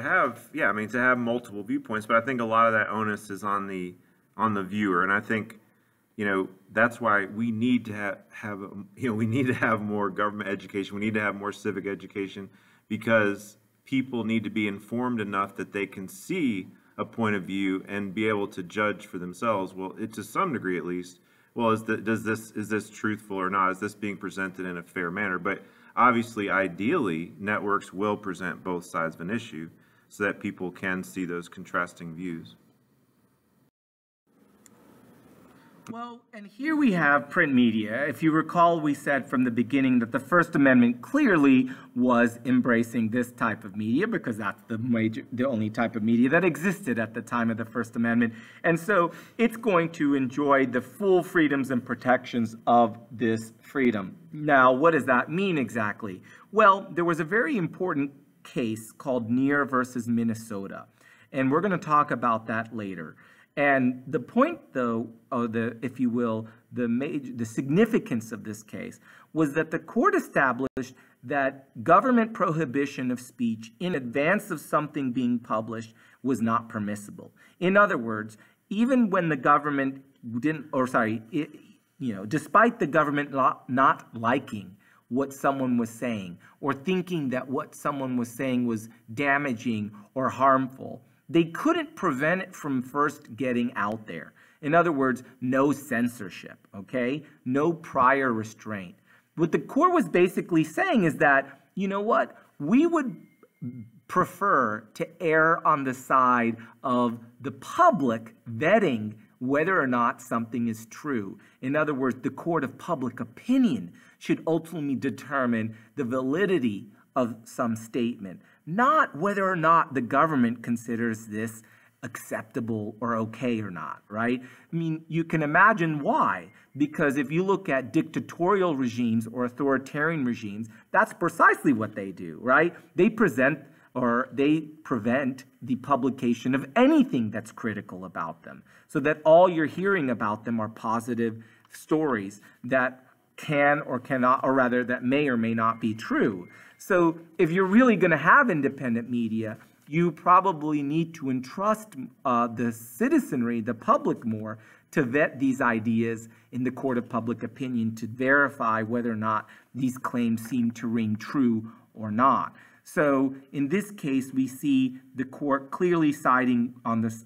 have multiple viewpoints, but I think a lot of that onus is on the viewer, and I think that's why we need to have more government education. We need to have more civic education, because people need to be informed enough that they can see a point of view and be able to judge for themselves. Well, to some degree at least. Well, is this truthful or not? Is this being presented in a fair manner? But obviously, ideally, networks will present both sides of an issue so that people can see those contrasting views. Well, and here we have print media. If you recall, we said from the beginning that the First Amendment clearly was embracing this type of media because that's the only type of media that existed at the time of the First Amendment. And so it's going to enjoy the full freedoms and protections of this freedom. Now, what does that mean exactly? Well, there was a very important case called Neer versus Minnesota, and we're going to talk about that later. And the point, though, of the significance of this case was that the court established that government prohibition of speech in advance of something being published was not permissible. In other words, even when the government despite the government not liking what someone was saying or thinking that what someone was saying was damaging or harmful, they couldn't prevent it from first getting out there. In other words, no censorship, okay? No prior restraint. What the court was basically saying is that, you know what? We would prefer to err on the side of the public vetting whether or not something is true. In other words, the court of public opinion should ultimately determine the validity of some statement, not whether or not the government considers this acceptable or okay or not, right? I mean, you can imagine why. Because if you look at dictatorial regimes or authoritarian regimes, that's precisely what they do, right? They prevent the publication of anything that's critical about them, so that all you're hearing about them are positive stories that can or cannot, or rather that may or may not be true. So if you're really going to have independent media, you probably need to entrust the citizenry, the public, more to vet these ideas in the court of public opinion to verify whether or not these claims seem to ring true or not. So in this case, we see the court clearly siding on this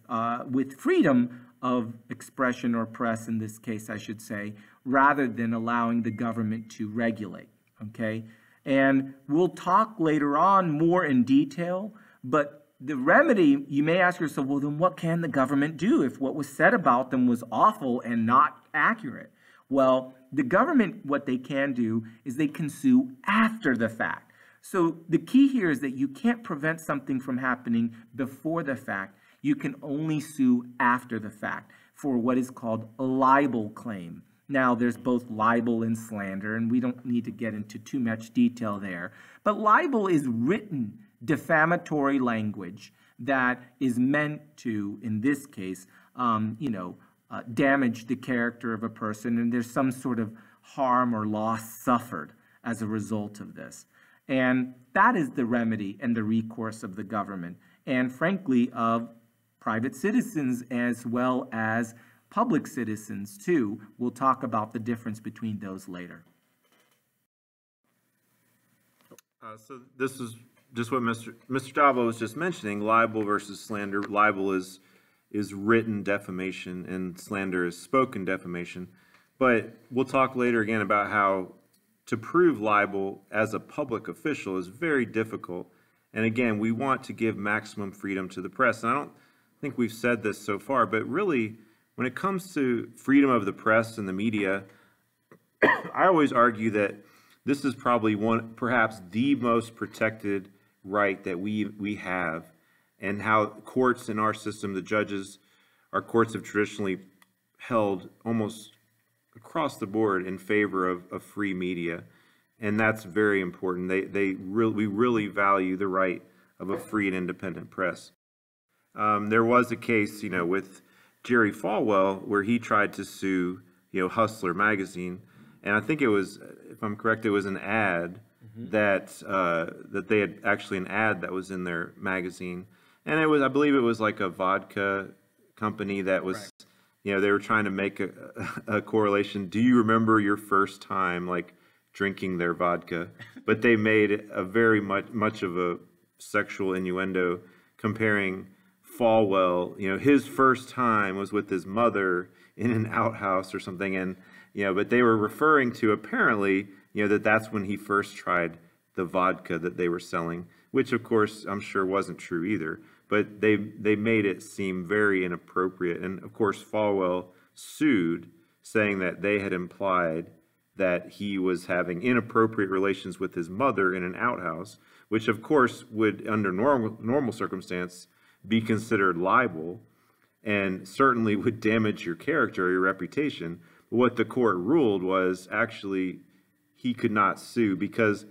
with freedom of expression or press, in this case, I should say, rather than allowing the government to regulate, okay? And we'll talk later on more in detail, but the remedy, you may ask yourself, well, then what can the government do if what was said about them was awful and not accurate? Well, the government, what they can do is they can sue after the fact. So the key here is that you can't prevent something from happening before the fact. You can only sue after the fact for what is called a libel claim. Now, there's both libel and slander, and we don't need to get into too much detail there. But libel is written defamatory language that is meant to, in this case, damage the character of a person, and there's some sort of harm or loss suffered as a result of this. And that is the remedy and the recourse of the government, and frankly, of private citizens as well as public citizens too. We'll talk about the difference between those later. So this is just what Mr. Davila was just mentioning, libel versus slander. Libel is written defamation and slander is spoken defamation. But we'll talk later again about how to prove libel as a public official is very difficult. And again, we want to give maximum freedom to the press. And I don't think we've said this so far, but really, when it comes to freedom of the press and the media, I always argue that this is probably perhaps the most protected right that we have, and how courts in our system, the judges, our courts have traditionally held almost across the board in favor of free media, and that's very important. We really value the right of a free and independent press. There was a case, with Jerry Falwell where he tried to sue, Hustler magazine, and I think it was, if I'm correct, it was an ad that they had actually an ad that was in their magazine, and it was, I believe it was like a vodka company that was, right. They were trying to make a correlation. Do you remember your first time like drinking their vodka? But they made a very much of a sexual innuendo comparing Falwell, his first time was with his mother in an outhouse or something, and but they were referring to apparently that's when he first tried the vodka that they were selling, which of course I'm sure wasn't true either, but they made it seem very inappropriate. And of course Falwell sued, saying that they had implied that he was having inappropriate relations with his mother in an outhouse, which of course would, under normal circumstance, be considered libel and certainly would damage your character or your reputation. But what the court ruled was actually he could not sue because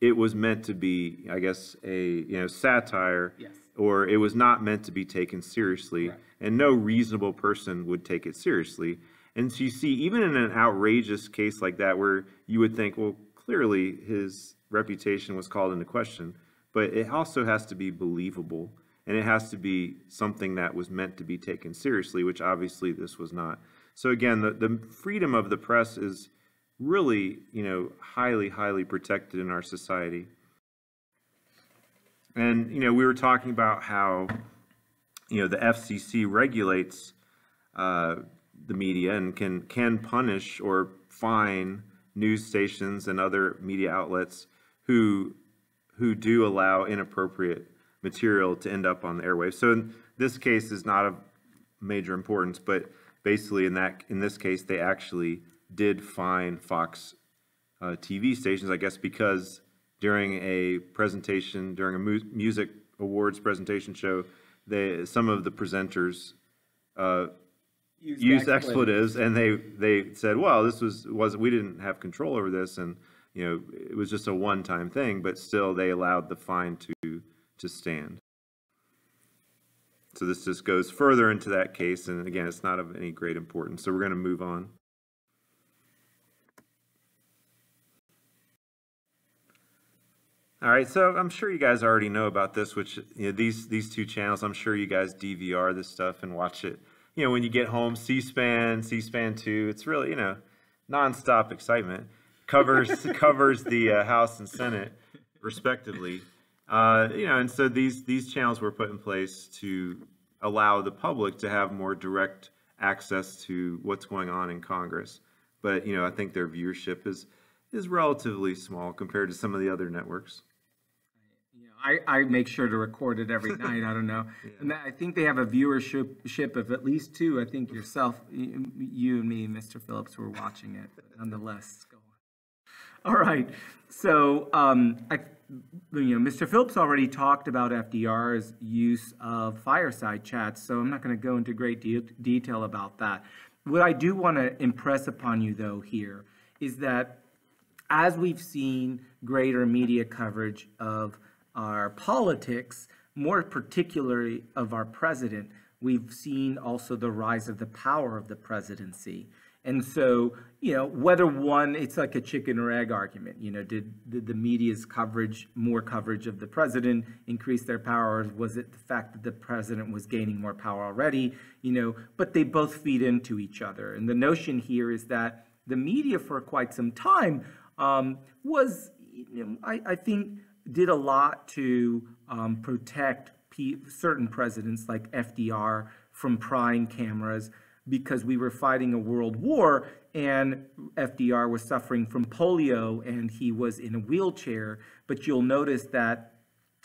it was meant to be, I guess, a satire, yes, or it was not meant to be taken seriously, right, and no reasonable person would take it seriously. And so you see, even in an outrageous case like that, where you would think, well, clearly his reputation was called into question, but it also has to be believable, and it has to be something that was meant to be taken seriously, which obviously this was not. So again, the freedom of the press is really, highly, highly protected in our society. And, we were talking about how, the FCC regulates the media and can punish or fine news stations and other media outlets who do allow inappropriate material to end up on the airwaves. So in this case is not of major importance, but basically in this case they actually did fine Fox TV stations, I guess, because during a presentation, during a music awards presentation show, some of the presenters used expletives, and they said, well, this was we didn't have control over this, and it was just a one-time thing, but still they allowed the fine to stand. So this just goes further into that case, and again, it's not of any great importance. So we're going to move on. All right, so I'm sure you guys already know about this, which these two channels, I'm sure you guys DVR this stuff and watch it. When you get home, C-SPAN, C-SPAN 2, it's really, nonstop excitement. Covers the House and Senate, respectively. And so these channels were put in place to allow the public to have more direct access to what's going on in Congress. But, I think their viewership is relatively small compared to some of the other networks. I make sure to record it every night. I don't know. Yeah. And I think they have a viewership of at least 2. I think yourself, you and me, Mr. Phillips, were watching it. But nonetheless, go on. All right. So, Mr. Phillips already talked about FDR's use of fireside chats, so I'm not going to go into great detail about that. What I do want to impress upon you, though, here is that as we've seen greater media coverage of our politics, more particularly of our president, we've seen also the rise of the power of the presidency. And so, whether it's like a chicken or egg argument, did the media's more coverage of the president increase their power? Or was it the fact that the president was gaining more power already? But they both feed into each other. And the notion here is that the media for quite some time was, I think, did a lot to protect certain presidents like FDR from prying cameras, because we were fighting a world war and FDR was suffering from polio and he was in a wheelchair. But you'll notice that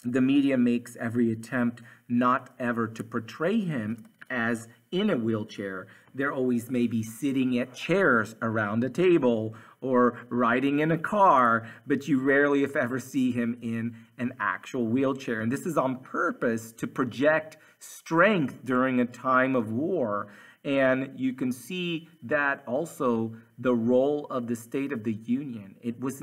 the media makes every attempt not ever to portray him as in a wheelchair. They're always maybe sitting at chairs around a table or riding in a car, but you rarely, if ever, see him in an actual wheelchair. And this is on purpose to project strength during a time of war. And you can see that also the role of the State of the Union. It was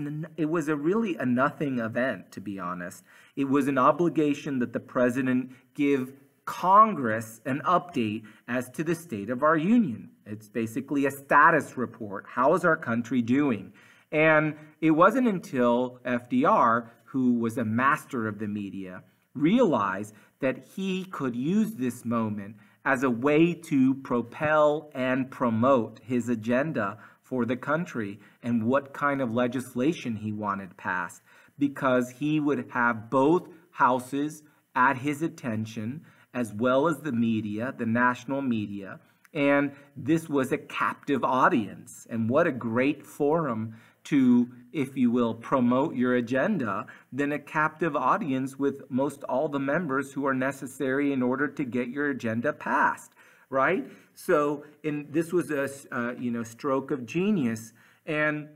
really a nothing event, to be honest. It was an obligation that the president give Congress an update as to the state of our union. It's basically a status report. How is our country doing? And it wasn't until FDR, who was a master of the media, realized that he could use this moment as a way to propel and promote his agenda for the country and what kind of legislation he wanted passed, because he would have both houses at his attention, as well as the media, the national media. And this was a captive audience. And what a great forum to, if you will, promote your agenda, than a captive audience with most all the members who are necessary in order to get your agenda passed, right? So, and this was a stroke of genius. And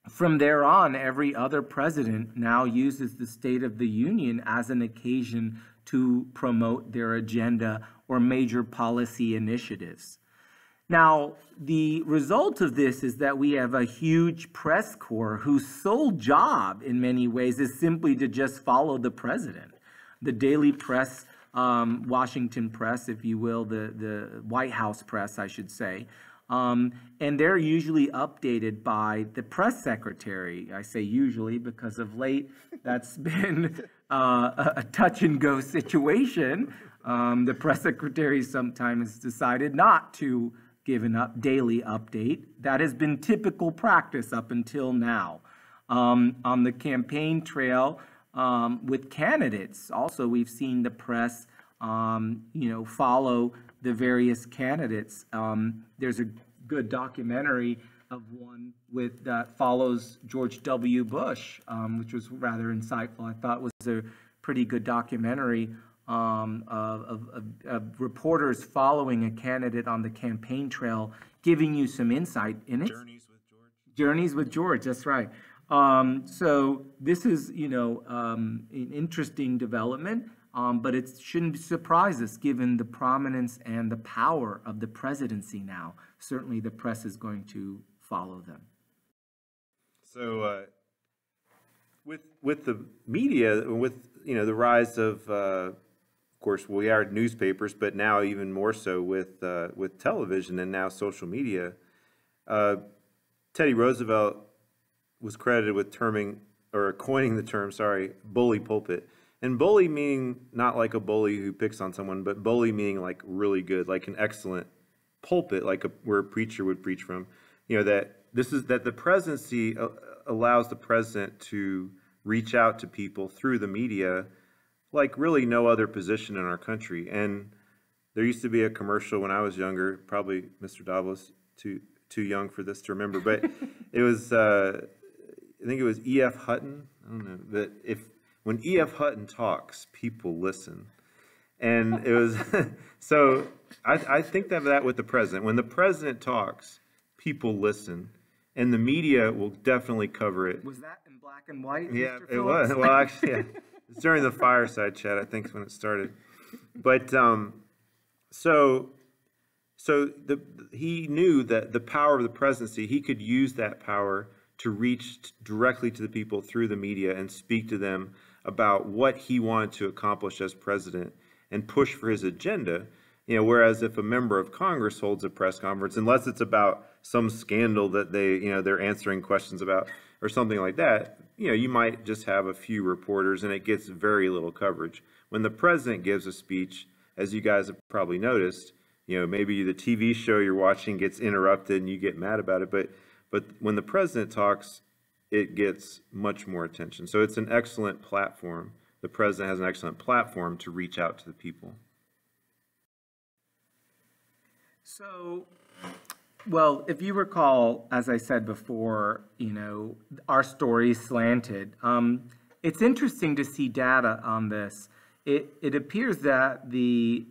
from there on, every other president now uses the State of the Union as an occasion to promote their agenda or major policy initiatives. Now, the result of this is that we have a huge press corps whose sole job, in many ways, is simply to just follow the president. The daily press, Washington press, if you will, the White House press, I should say, and they're usually updated by the press secretary. I say usually because of late that's been a touch-and-go situation. The press secretary sometimes decided not to give a daily update. That has been typical practice up until now. On the campaign trail with candidates, also we've seen the press follow the various candidates. There's a good documentary of one that follows George W. Bush, which was rather insightful. I thought it was a pretty good documentary of reporters following a candidate on the campaign trail, giving you some insight in it. Journeys with George. Journeys with George, that's right. So this is, an interesting development. But it shouldn't surprise us given the prominence and the power of the presidency now. Certainly the press is going to follow them. So with the media, with the rise of course we are newspapers, but now even more so with television and now social media, Teddy Roosevelt was credited with coining the term, bully pulpit. And bully meaning not like a bully who picks on someone, but bully meaning like really good, like an excellent pulpit, like where a preacher would preach from. That the presidency allows the president to reach out to people through the media like really no other position in our country. And there used to be a commercial when I was younger, probably Mr. Davila's too young for this to remember, but it was, I think it was E.F. Hutton. I don't know, but when E.F. Hutton talks, people listen. And it was, so I think of that with the president. When the president talks, people listen, and the media will definitely cover it. Was that in black and white? Yeah, Mr. it Phillips? was. Well, actually, yeah. It's during the fireside chat, I think, is when it started. But he knew that the power of the presidency, he could use that power to reach directly to the people through the media and speak to them about what he wanted to accomplish as president and push for his agenda. Whereas if a member of Congress holds a press conference, unless it's about some scandal that they're answering questions about or something like that, you might just have a few reporters and it gets very little coverage. When the president gives a speech, as you guys have probably noticed, maybe the TV show you're watching gets interrupted and you get mad about it, but when the president talks, it gets much more attention. So it's an excellent platform. The president has an excellent platform to reach out to the people. So, well, if you recall, as I said before, our story slanted. It's interesting to see data on this. It appears that the,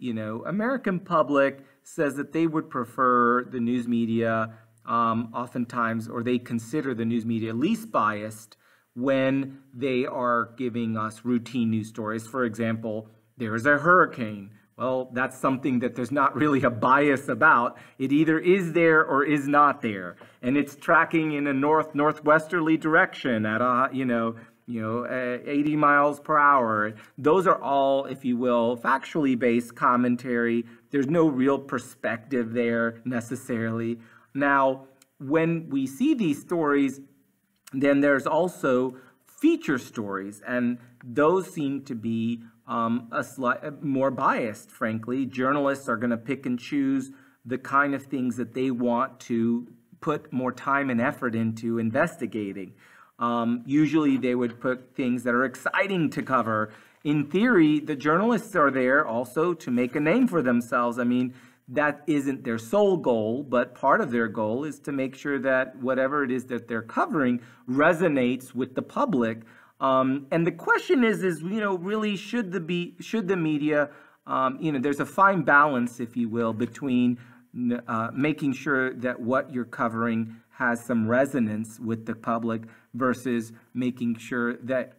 American public says that they would prefer the news media oftentimes, or they consider the news media least biased when they are giving us routine news stories. For example, there is a hurricane. Well, that's something that there's not really a bias about. It either is there or is not there, and it's tracking in a northwesterly direction at 80 miles per hour. Those are all, if you will, factually based commentary. There's no real perspective there necessarily. Now, when we see these stories, then there's also feature stories, and those seem to be more biased, frankly. Journalists are going to pick and choose the kind of things that they want to put more time and effort into investigating. Usually they would put things that are exciting to cover. In theory, the journalists are there also to make a name for themselves. I mean, that isn't their sole goal, but part of their goal is to make sure that whatever it is that they're covering resonates with the public. And the question is really should the media, there's a fine balance, if you will, between making sure that what you're covering has some resonance with the public versus making sure that,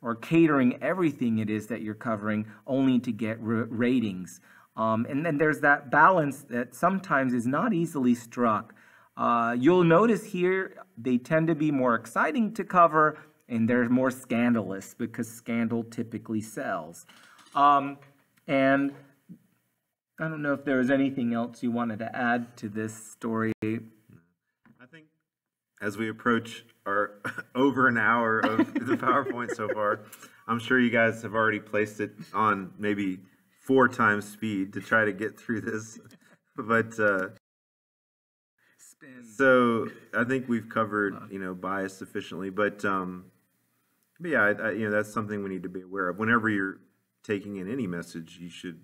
or catering everything it is that you're covering only to get ratings. And then there's that balance that sometimes is not easily struck. You'll notice here they tend to be more exciting to cover, and they're more scandalous because scandal typically sells. And I don't know if there was anything else you wanted to add to this story. I think as we approach our over an hour of the PowerPoint so far, I'm sure you guys have already placed it on maybe 4 times speed to try to get through this. But so I think we've covered, bias sufficiently, but yeah, that's something we need to be aware of. Whenever you're taking in any message, you should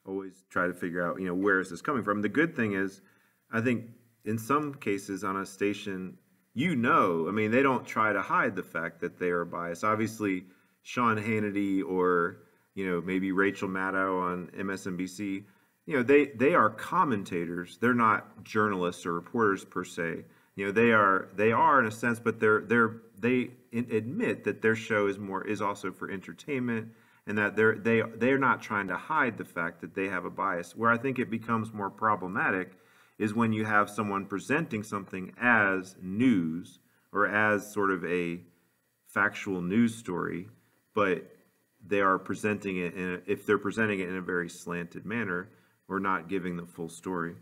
always try to figure out, where is this coming from? The good thing is, I think in some cases on a station, they don't try to hide the fact that they are biased. Obviously, Sean Hannity or, maybe Rachel Maddow on MSNBC, they are commentators. They're not journalists or reporters per se. They are in a sense, but they admit that their show is also for entertainment, and that they're not trying to hide the fact that they have a bias. Where I think it becomes more problematic is when you have someone presenting something as news or as sort of a factual news story, but they are presenting it if they're presenting it in a very slanted manner or not giving the full story.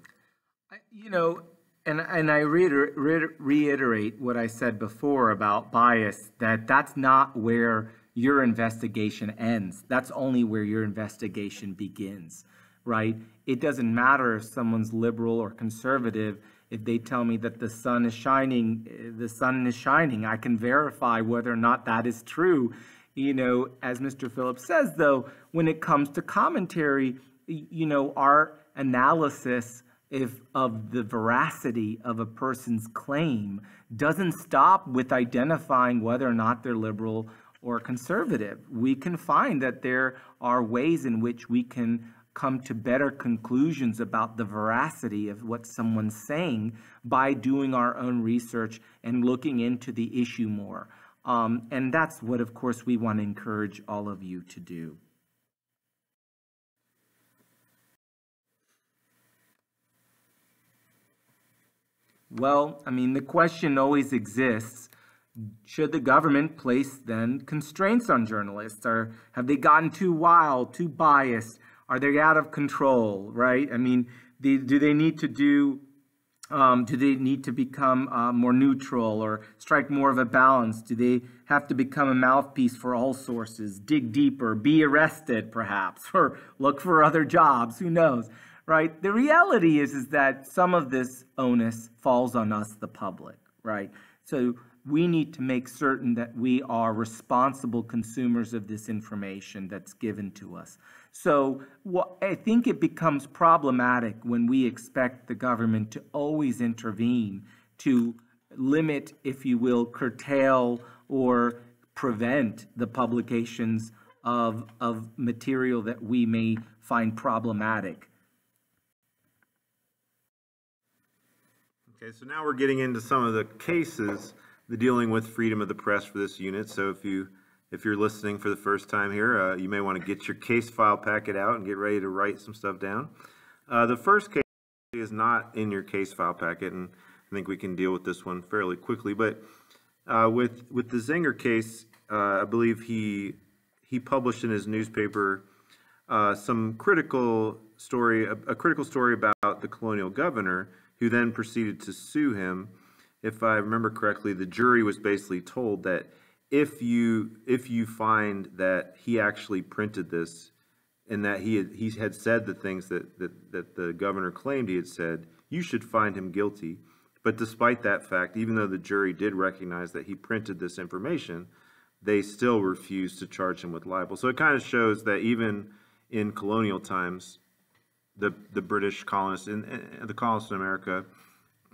And I reiterate what I said before about bias, that's not where your investigation ends. That's only where your investigation begins, right? It doesn't matter if someone's liberal or conservative. If they tell me that the sun is shining, I can verify whether or not that is true. As Mr. Phillips says, though, when it comes to commentary, our analysis of the veracity of a person's claim doesn't stop with identifying whether or not they're liberal or conservative. We can find that there are ways in which we can come to better conclusions about the veracity of what someone's saying by doing our own research and looking into the issue more. And that's what, of course, we want to encourage all of you to do. Well, I mean, the question always exists, should the government place then constraints on journalists? Or have they gotten too wild, too biased? Are they out of control, right? I mean, do they need to become more neutral or strike more of a balance? Do they have to become a mouthpiece for all sources, dig deeper, be arrested perhaps, or look for other jobs? Who knows, right? The reality is that some of this onus falls on us, the public, right? So we need to make certain that we are responsible consumers of this information that's given to us. So I think it becomes problematic when we expect the government to always intervene to limit, if you will, curtail or prevent the publications of material that we may find problematic. Okay, so now we're getting into some of the cases dealing with freedom of the press for this unit. So if you're listening for the first time here, you may want to get your case file packet out and get ready to write some stuff down. The first case is not in your case file packet, and I think we can deal with this one fairly quickly. But with the Zenger case, I believe he published in his newspaper some critical story about the colonial governor, who then proceeded to sue him. If I remember correctly, the jury was basically told that if you find that he actually printed this and that he had said the things that the governor claimed he had said, you should find him guilty. But despite that fact, even though the jury did recognize that he printed this information, they still refused to charge him with libel. So it kind of shows that even in colonial times, the British colonists and the colonists in America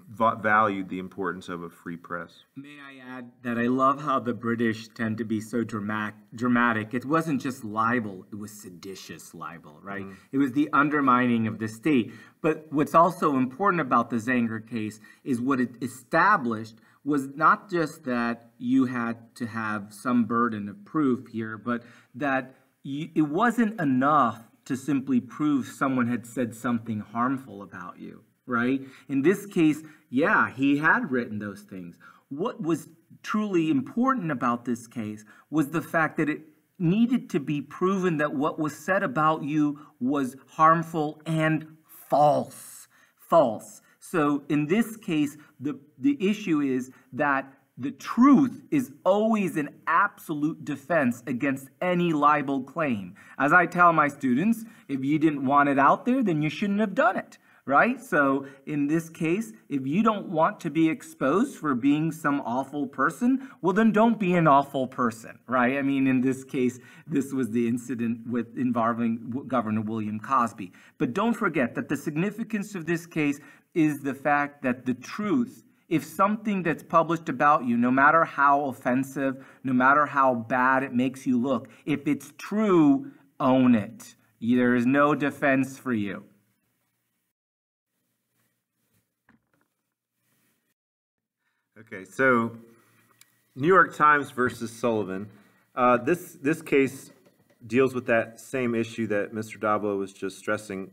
valued the importance of a free press. May I add that I love how the British tend to be so dramatic. It wasn't just libel, it was seditious libel, right? It was the undermining of the state. But what's also important about the Zenger case is what it established was not just that you had to have some burden of proof here, but that it wasn't enough to simply prove someone had said something harmful about you, right? In this case, yeah, he had written those things. What was truly important about this case was the fact that it needed to be proven that what was said about you was harmful and false. So in this case, the issue is that the truth is always an absolute defense against any libel claim. As I tell my students, if you didn't want it out there, then you shouldn't have done it, right? So in this case, if you don't want to be exposed for being some awful person, well, then don't be an awful person, right? I mean, in this case, this was the incident involving Governor William Cosby. But don't forget that the significance of this case is the fact that the truth, if something that's published about you, no matter how offensive, no matter how bad it makes you look, if it's true, own it. There is no defense for you. Okay, so New York Times versus Sullivan. This case deals with that same issue that Mr. Davila was just stressing.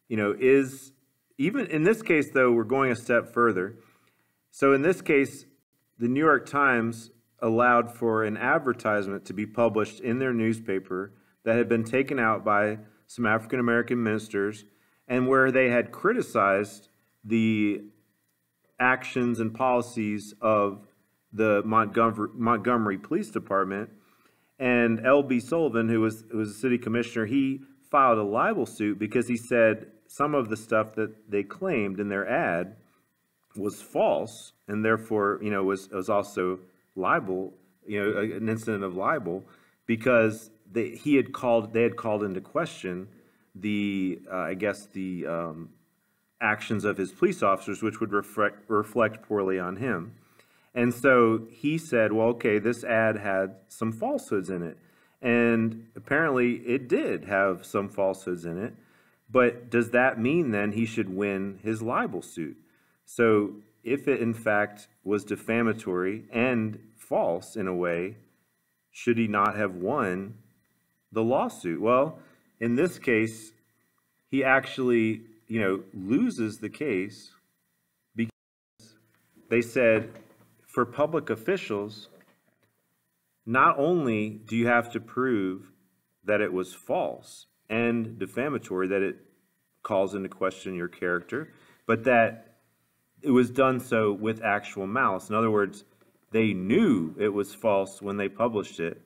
You know, even in this case, though, we're going a step further. So in this case, the New York Times allowed for an advertisement to be published in their newspaper that had been taken out by some African-American ministers, and where they had criticized the actions and policies of the Montgomery Police Department. And L.B. Sullivan, who was a city commissioner, he filed a libel suit because he said some of the stuff that they claimed in their ad was false, and therefore, you know, was also libel, you know, an incident of libel, because they had called into question I guess the actions of his police officers, which would reflect poorly on him. And so he said, well, okay, this ad had some falsehoods in it. And apparently it did have some falsehoods in it. But does that mean then he should win his libel suit? So if it in fact was defamatory and false in a way, should he not have won the lawsuit? Well, in this case, he actually, loses the case because they said for public officials, not only do you have to prove that it was false and defamatory, that it calls into question your character, but that it was done so with actual malice. In other words, they knew it was false when they published it,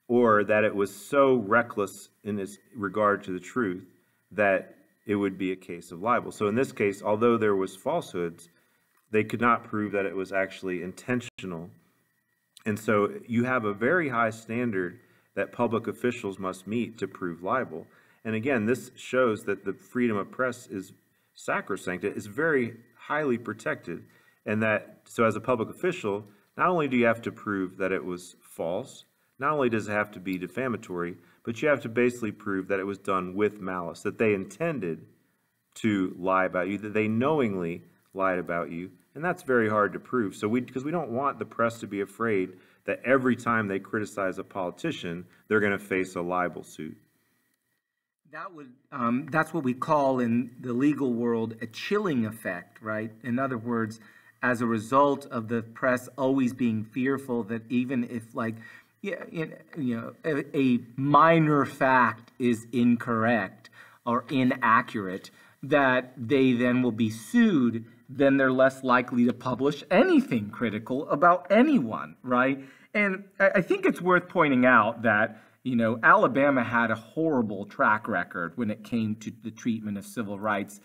or that it was so reckless in its regard to the truth that it would be a case of libel. So in this case, although there was falsehoods, they could not prove that it was actually intentional. And so you have a very high standard that public officials must meet to prove libel. And again, this shows that the freedom of press is sacrosanct. It is very highly protected. And that, so as a public official, not only do you have to prove that it was false, not only does it have to be defamatory, but you have to basically prove that it was done with malice, that they intended to lie about you, that they knowingly lied about you. And that's very hard to prove. So because we don't want the press to be afraid that every time they criticize a politician, they're going to face a libel suit. That's what we call in the legal world a chilling effect, right? In other words, as a result of the press always being fearful that even if, a minor fact is incorrect or inaccurate, that they then will be sued, then they're less likely to publish anything critical about anyone, right? And I think it's worth pointing out that, Alabama had a horrible track record when it came to the treatment of civil rights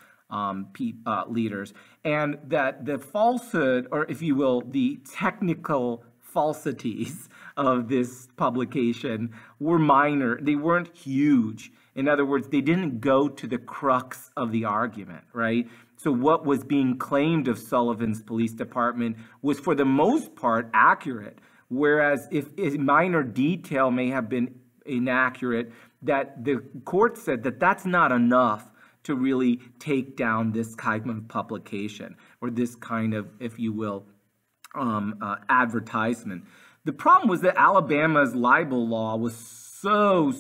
leaders, and that the falsehood, or if you will, the technical falsities of this publication were minor. They weren't huge. In other words, they didn't go to the crux of the argument, right? So what was being claimed of Sullivan's police department was for the most part accurate, whereas if a minor detail may have been inaccurate, that the court said that that's not enough to really take down this kind of publication or this kind of, if you will, advertisement. The problem was that Alabama's libel law was so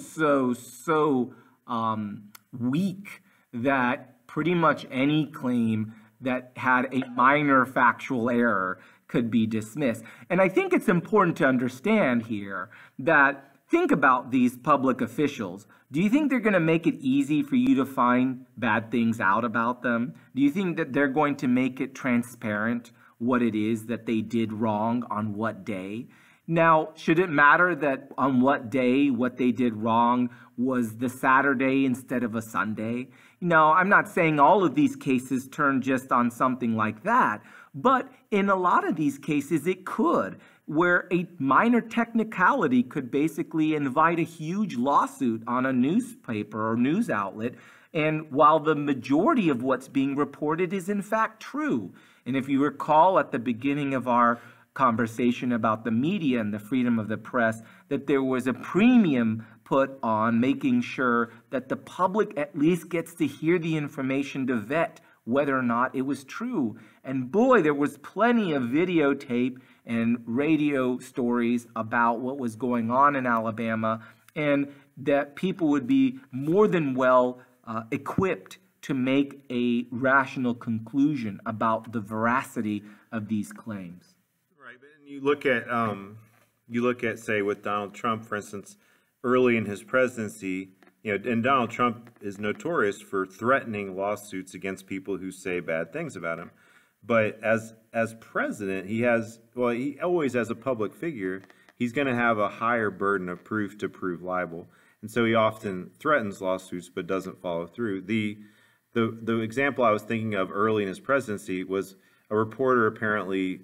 weak that pretty much any claim that had a minor factual error could be dismissed. And I think it's important to understand here that, think about these public officials. Do you think they're going to make it easy for you to find bad things out about them? Do you think that they're going to make it transparent what it is that they did wrong on what day? Now, should it matter that on what day what they did wrong was the Saturday instead of a Sunday? No, I'm not saying all of these cases turn just on something like that, but in a lot of these cases it could, where a minor technicality could basically invite a huge lawsuit on a newspaper or news outlet, and while the majority of what's being reported is in fact true. And if you recall at the beginning of our conversation about the media and the freedom of the press, that there was a premium put on making sure that the public at least gets to hear the information to vet whether or not it was true. And boy, there was plenty of videotape and radio stories about what was going on in Alabama, and that people would be more than well equipped to make a rational conclusion about the veracity of these claims. Right, but you look at, say, with Donald Trump, for instance, early in his presidency, and Donald Trump is notorious for threatening lawsuits against people who say bad things about him. But as president, he always, as a public figure, he's going to have a higher burden of proof to prove libel. And so he often threatens lawsuits but doesn't follow through. The example I was thinking of early in his presidency was a reporter apparently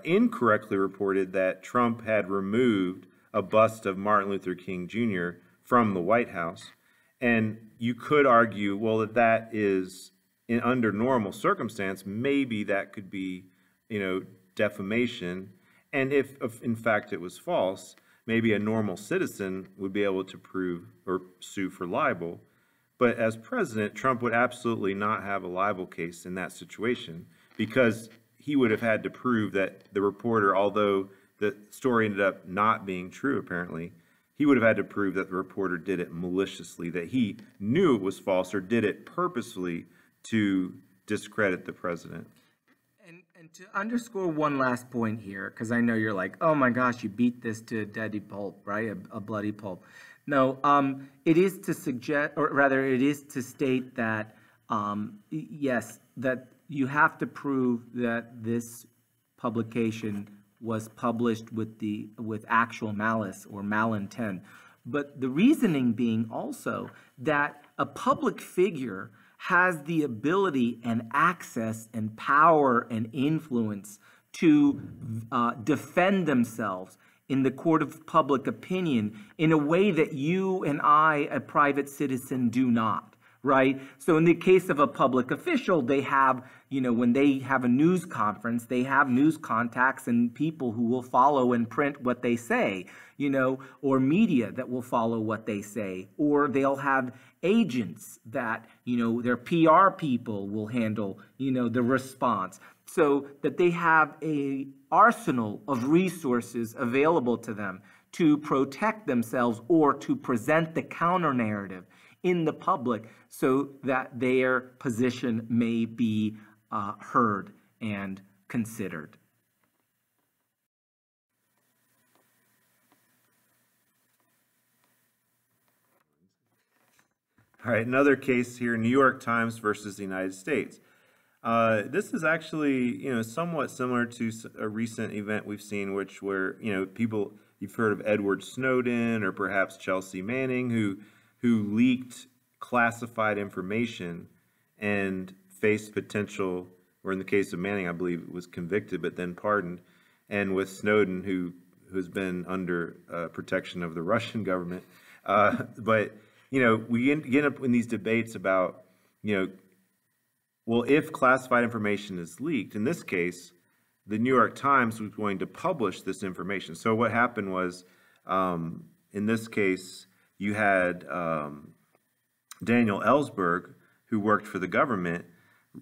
incorrectly reported that Trump had removed a bust of Martin Luther King Jr. from the White House. And you could argue, well, if that is under normal circumstance, maybe that could be, defamation. And if in fact it was false, maybe a normal citizen would be able to prove or sue for libel. But as president, Trump would absolutely not have a libel case in that situation, because he would have had to prove that the reporter, although the story ended up not being true apparently, he would have had to prove that the reporter did it maliciously, that he knew it was false or did it purposefully to discredit the president. And to underscore one last point here, because I know you're like, oh my gosh, you beat this to a deadly pulp, right? A bloody pulp. No, it is to suggest, or rather it is to state that, yes, that you have to prove that this publication was published with actual malice or malintent. But the reasoning being also that a public figure has the ability and access and power and influence to defend themselves in the court of public opinion in a way that you and I, a private citizen, do not, right? So in the case of a public official, they have, when they have a news conference, they have news contacts and people who will follow and print what they say, or media that will follow what they say, or they'll have agents that, their PR people will handle, the response, so that they have a arsenal of resources available to them to protect themselves or to present the counter narrative in the public so that their position may be heard and considered. All right, another case here, New York Times versus the United States. This is actually, somewhat similar to a recent event we've seen, where people, you've heard of Edward Snowden or perhaps Chelsea Manning, who leaked classified information and faced potential, or in the case of Manning, I believe was convicted but then pardoned, and with Snowden, who's been under protection of the Russian government, but. We get up in these debates about, well, if classified information is leaked, in this case, the New York Times was going to publish this information. So what happened was, in this case, you had Daniel Ellsberg, who worked for the government,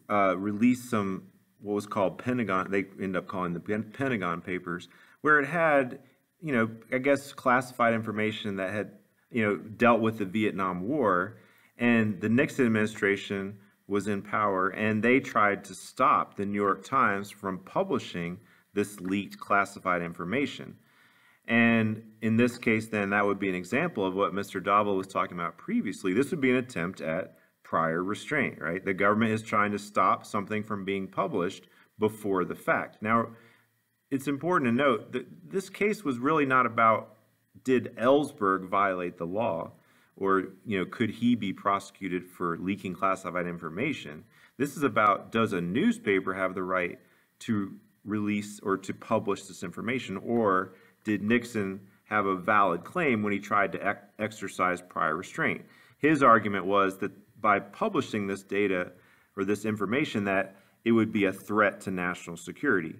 release some, what was called Pentagon, they end up calling the Pentagon Papers, where it had, I guess, classified information that had dealt with the Vietnam War, and the Nixon administration was in power, and they tried to stop the New York Times from publishing this leaked classified information. And in this case, then, that would be an example of what Mr. Davila was talking about previously. This would be an attempt at prior restraint, right? The government is trying to stop something from being published before the fact. Now, it's important to note that this case was really not about did Ellsberg violate the law, or could he be prosecuted for leaking classified information? This is about, does a newspaper have the right to release or to publish this information, or did Nixon have a valid claim when he tried to exercise prior restraint? His argument was that by publishing this data or this information, that it would be a threat to national security.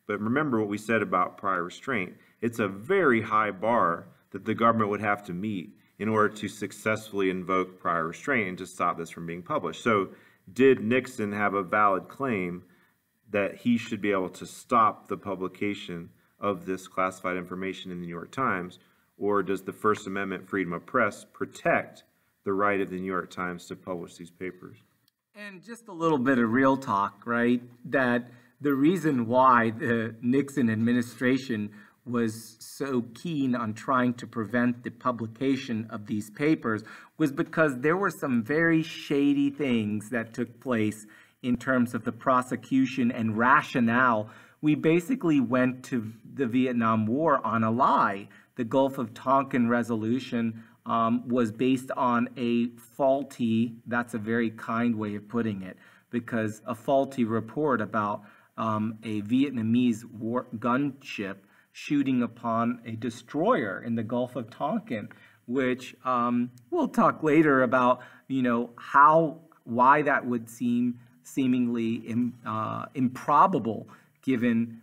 But remember what we said about prior restraint. It's a very high bar that the government would have to meet in order to successfully invoke prior restraint and to stop this from being published. So did Nixon have a valid claim that he should be able to stop the publication of this classified information in the New York Times, or does the First Amendment freedom of press protect the right of the New York Times to publish these papers? And just a little bit of real talk, right? That the reason why the Nixon administration was so keen on trying to prevent the publication of these papers was because there were some very shady things that took place in terms of the prosecution and rationale. We basically went to the Vietnam War on a lie. The Gulf of Tonkin resolution was based on a faulty, that's a very kind way of putting it, because a faulty report about a Vietnamese gunship shooting upon a destroyer in the Gulf of Tonkin which we'll talk later about, why that would seem seemingly improbable given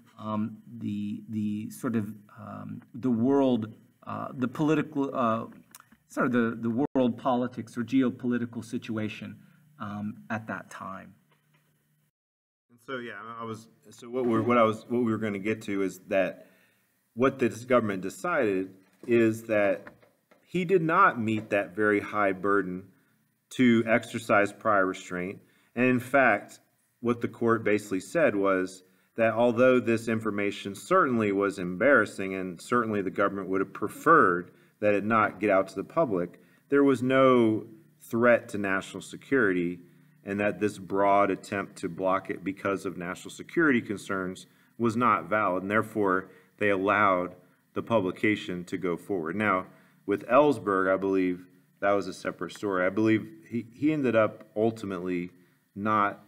the sort of the world, the political, sort of the world politics or geopolitical situation at that time. And so yeah, what we were going to get to is that what this government decided is that he did not meet that very high burden to exercise prior restraint. And in fact, what the court basically said was that although this information certainly was embarrassing and certainly the government would have preferred that it not get out to the public, there was no threat to national security, and that this broad attempt to block it because of national security concerns was not valid, and therefore they allowed the publication to go forward. Now, with Ellsberg, I believe that was a separate story. I believe he ended up ultimately not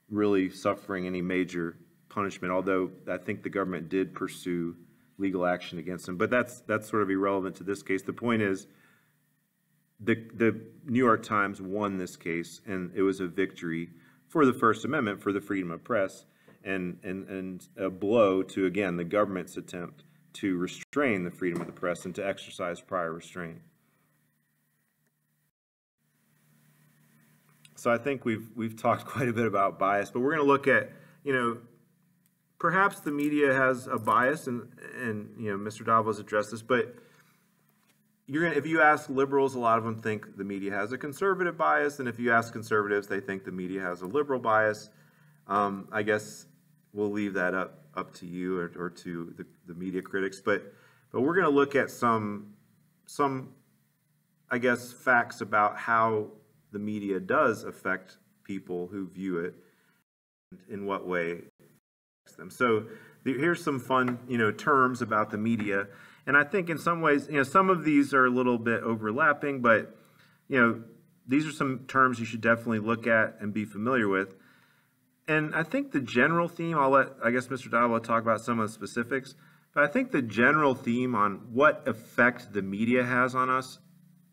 really suffering any major punishment, although I think the government did pursue legal action against him. But that's sort of irrelevant to this case. The point is, the New York Times won this case, and it was a victory for the First Amendment, for the freedom of press, and a blow to, again, the government's attempt to restrain the freedom of the press and to exercise prior restraint. So I think we've talked quite a bit about bias, but we're going to look at, perhaps the media has a bias, and Mr. Davila's addressed this, but if you ask liberals, a lot of them think the media has a conservative bias, and if you ask conservatives, they think the media has a liberal bias. I guess we'll leave that up to you or to the media critics, but we're going to look at some I guess facts about how the media does affect people who view it, in what way it affects them. So here's some fun terms about the media. And I think in some ways, some of these are a little bit overlapping, but, these are some terms you should definitely look at and be familiar with. And I think the general theme, I guess Mr. Davila talk about some of the specifics, but I think the general theme on what effect the media has on us,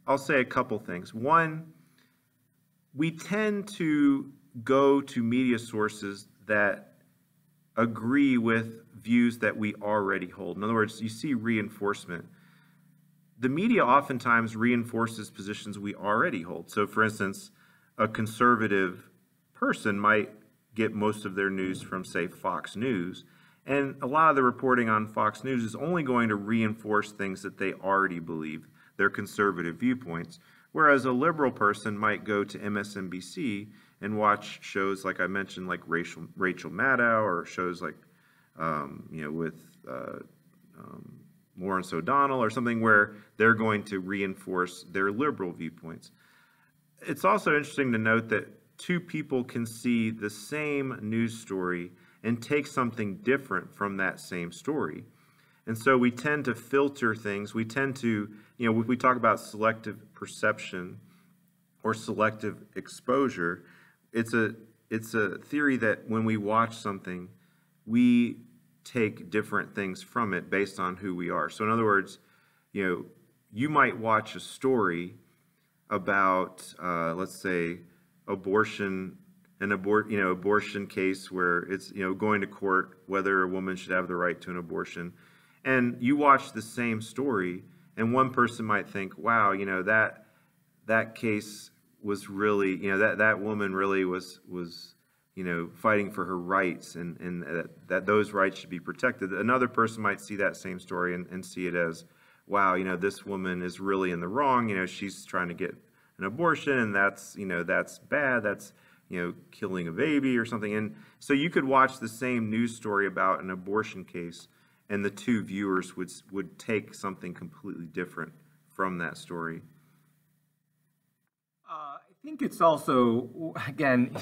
I'll say a couple things. One, we tend to go to media sources that agree with views that we already hold. In other words, you see reinforcement. The media oftentimes reinforces positions we already hold. So for instance, a conservative person might get most of their news from, say, Fox News, and a lot of the reporting on Fox News is only going to reinforce things that they already believe, their conservative viewpoints, whereas a liberal person might go to MSNBC and watch shows like I mentioned, like Rachel Maddow, or shows like with Lawrence O'Donnell or something, where they're going to reinforce their liberal viewpoints. It's also interesting to note that two people can see the same news story and take something different from that same story. And so we tend to filter things. We tend to, if we talk about selective perception or selective exposure, it's a theory that when we watch something, we take different things from it based on who we are. So in other words, you might watch a story about, let's say, abortion case where it's, going to court whether a woman should have the right to an abortion. And you watch the same story, and one person might think, wow, that case was really, that woman really was fighting for her rights, and that those rights should be protected. Another person might see that same story and see it as, wow, this woman is really in the wrong. She's trying to get an abortion, and that's bad. That's, killing a baby or something. And so you could watch the same news story about an abortion case, and the two viewers would take something completely different from that story. I think it's also, again,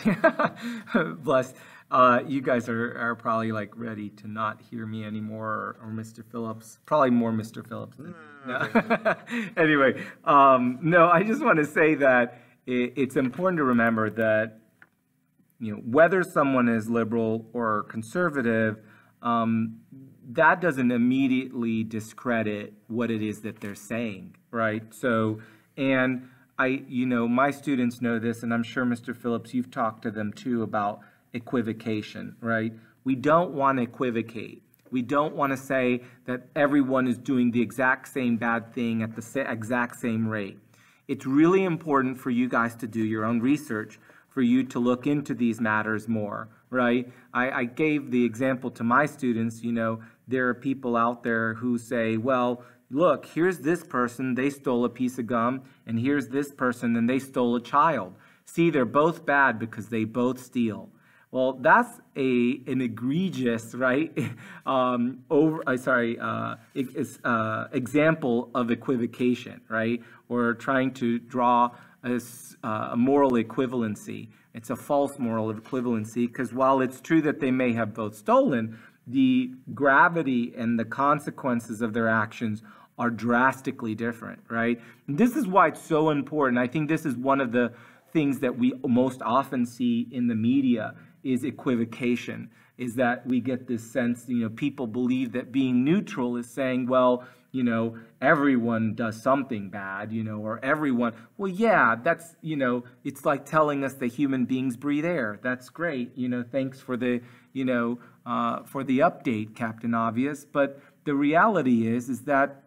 blessed, you guys are probably like ready to not hear me anymore, or Mr. Phillips, probably more Mr. Phillips than no. Anyway, no, I just want to say that it's important to remember that, whether someone is liberal or conservative, that doesn't immediately discredit what it is that they're saying. right? So, and my students know this, and I'm sure, Mr. Phillips, you've talked to them too about equivocation, right? We don't want to equivocate. We don't want to say that everyone is doing the exact same bad thing at the exact same rate. It's really important for you guys to do your own research, for you to look into these matters more, right? I gave the example to my students, there are people out there who say, well, look, here's this person, they stole a piece of gum, and here's this person, and they stole a child. See, they're both bad because they both steal. Well, that's an egregious, right, example of equivocation, right, or trying to draw a moral equivalency. It's a false moral equivalency because while it's true that they may have both stolen, the gravity and the consequences of their actions are drastically different, right? And this is why it's so important. I think this is one of the things that we most often see in the media is equivocation, is that we get this sense, people believe that being neutral is saying, well, everyone does something bad, or everyone, well, yeah, that's, it's like telling us that human beings breathe air. That's great. Thanks for the, for the update, Captain Obvious. But the reality is that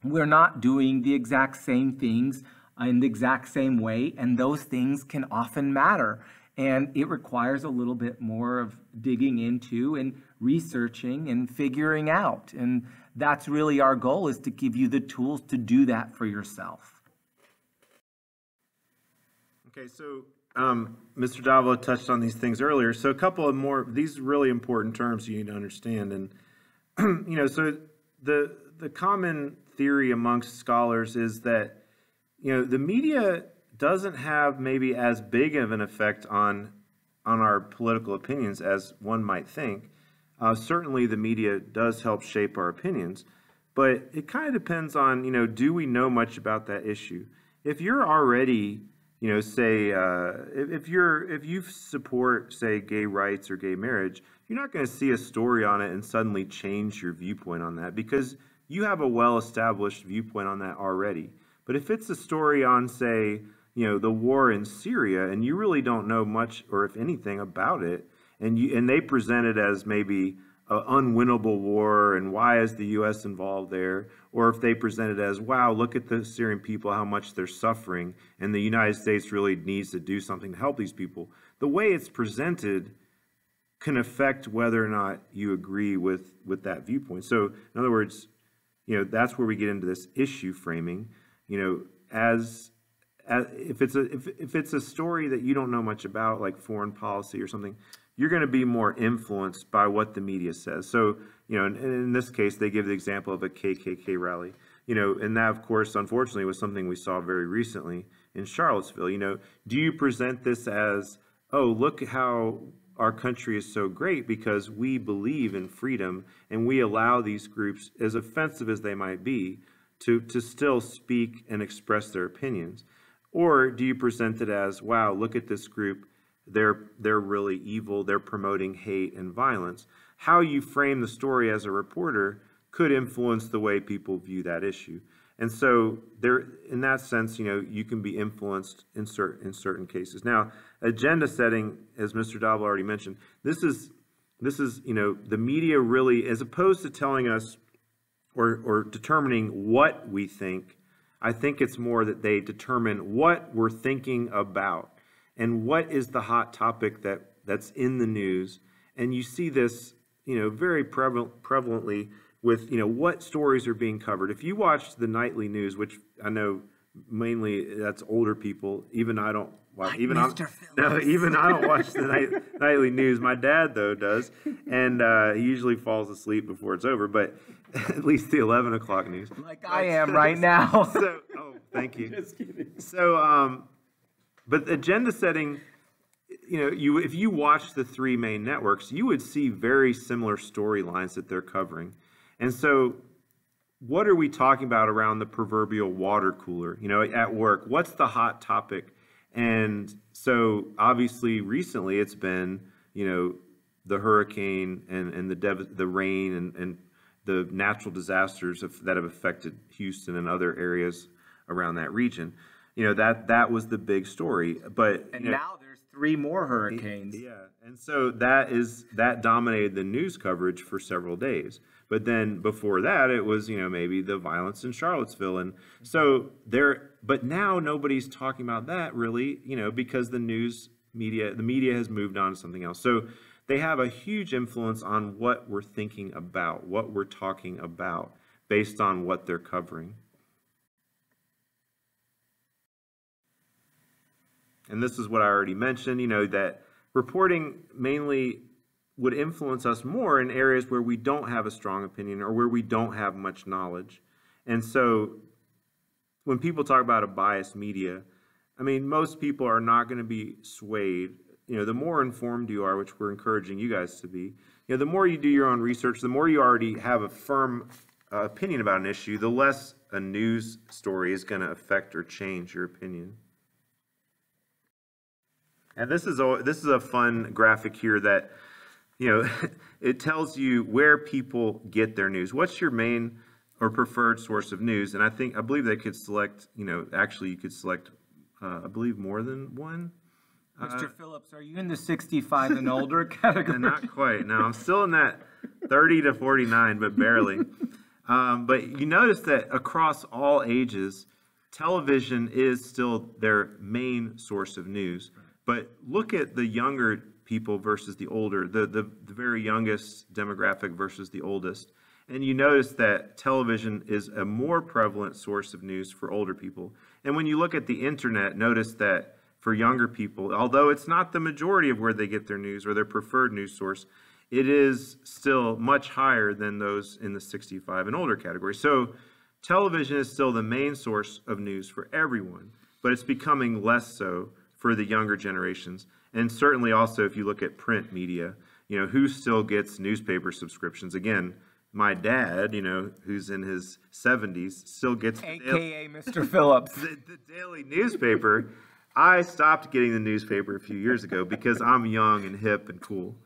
we're not doing the exact same things in the exact same way, and those things can often matter. And it requires a little bit more of digging into and researching and figuring out. And that's really our goal, is to give you the tools to do that for yourself. Okay, so Mr. Davila touched on these things earlier. So a couple of more, these really important terms you need to understand. And, so the common theory amongst scholars is that, the media doesn't have maybe as big of an effect on our political opinions as one might think. Certainly the media does help shape our opinions, but it kind of depends on, do we know much about that issue? If you're already, say, if you support, say, gay rights or gay marriage, you're not going to see a story on it and suddenly change your viewpoint on that because you have a well-established viewpoint on that already. But if it's a story on, say, the war in Syria, and you really don't know much or if anything about it, and they present it as maybe an unwinnable war and why is the U.S. involved there, or if they present it as, wow, look at the Syrian people, how much they're suffering, and the United States really needs to do something to help these people. The way it's presented can affect whether or not you agree with that viewpoint. So, in other words, that's where we get into this issue framing. As if it's a story that you don't know much about, like foreign policy or something, you're going to be more influenced by what the media says. So, in this case, they give the example of a KKK rally, and that, of course, unfortunately, was something we saw very recently in Charlottesville. Do you present this as, oh, look how our country is so great because we believe in freedom and we allow these groups, as offensive as they might be, to still speak and express their opinions? Or do you present it as, wow, look at this group, they're really evil, they're promoting hate and violence? How you frame the story as a reporter could influence the way people view that issue. And so there, in that sense, you can be influenced in certain cases. Now, agenda setting, as Mr. Davila already mentioned, this is the media really, as opposed to telling us or determining what we think, I think it's more that they determine what we're thinking about and what is the hot topic that's in the news. And you see this, very prevalently with, what stories are being covered. If you watch the nightly news, which I know mainly that's older people, even I don't watch, like even Mr. even I don't watch the nightly news. My dad, though, does, and he usually falls asleep before it's over, but at least the 11 o'clock news. Like I am right now. Thank you. Just kidding. So, but agenda setting, if you watch the three main networks, you would see very similar storylines that they're covering. And so what are we talking about around the proverbial water cooler, at work? What's the hot topic? And so obviously recently it's been, the hurricane and the rain and the natural disasters that have affected Houston and other areas around that region. You know, that was the big story. But And now there's 3 more hurricanes. Yeah, and so that dominated the news coverage for several days. But then before that, it was, you know, maybe the violence in Charlottesville, and so but now nobody's talking about that really, you know, because the media has moved on to something else. So they have a huge influence on what we're thinking about, what we're talking about, based on what they're covering. And this is what I already mentioned, you know, that reporting mainly would influence us more in areas where we don't have a strong opinion or where we don't have much knowledge. And so when people talk about a biased media, I mean, most people are not going to be swayed. You know, the more informed you are, which we're encouraging you guys to be, you know, the more you do your own research, the more you already have a firm opinion about an issue, the less a news story is going to affect or change your opinion. And this is a fun graphic here that, you know, it tells you where people get their news. What's your main or preferred source of news? And I believe they could select, you know, actually you could select, I believe, more than one. Mr. Phillips, are you in the 65 and older category? Not quite. No, I'm still in that 30 to 49, but barely. But you notice that across all ages, television is still their main source of news. But look at the younger people versus the older, the very youngest demographic versus the oldest. And you notice that television is a more prevalent source of news for older people. And when you look at the internet, notice that for younger people, although it's not the majority of where they get their news or their preferred news source, it is still much higher than those in the 65 and older category. So television is still the main source of news for everyone, but it's becoming less so for the younger generations. And certainly also if you look at print media, you know, who still gets newspaper subscriptions? Again, my dad, you know, who's in his 70s, still gets AKA Mr. Phillips. The daily newspaper. I stopped getting the newspaper a few years ago because I'm young and hip and cool.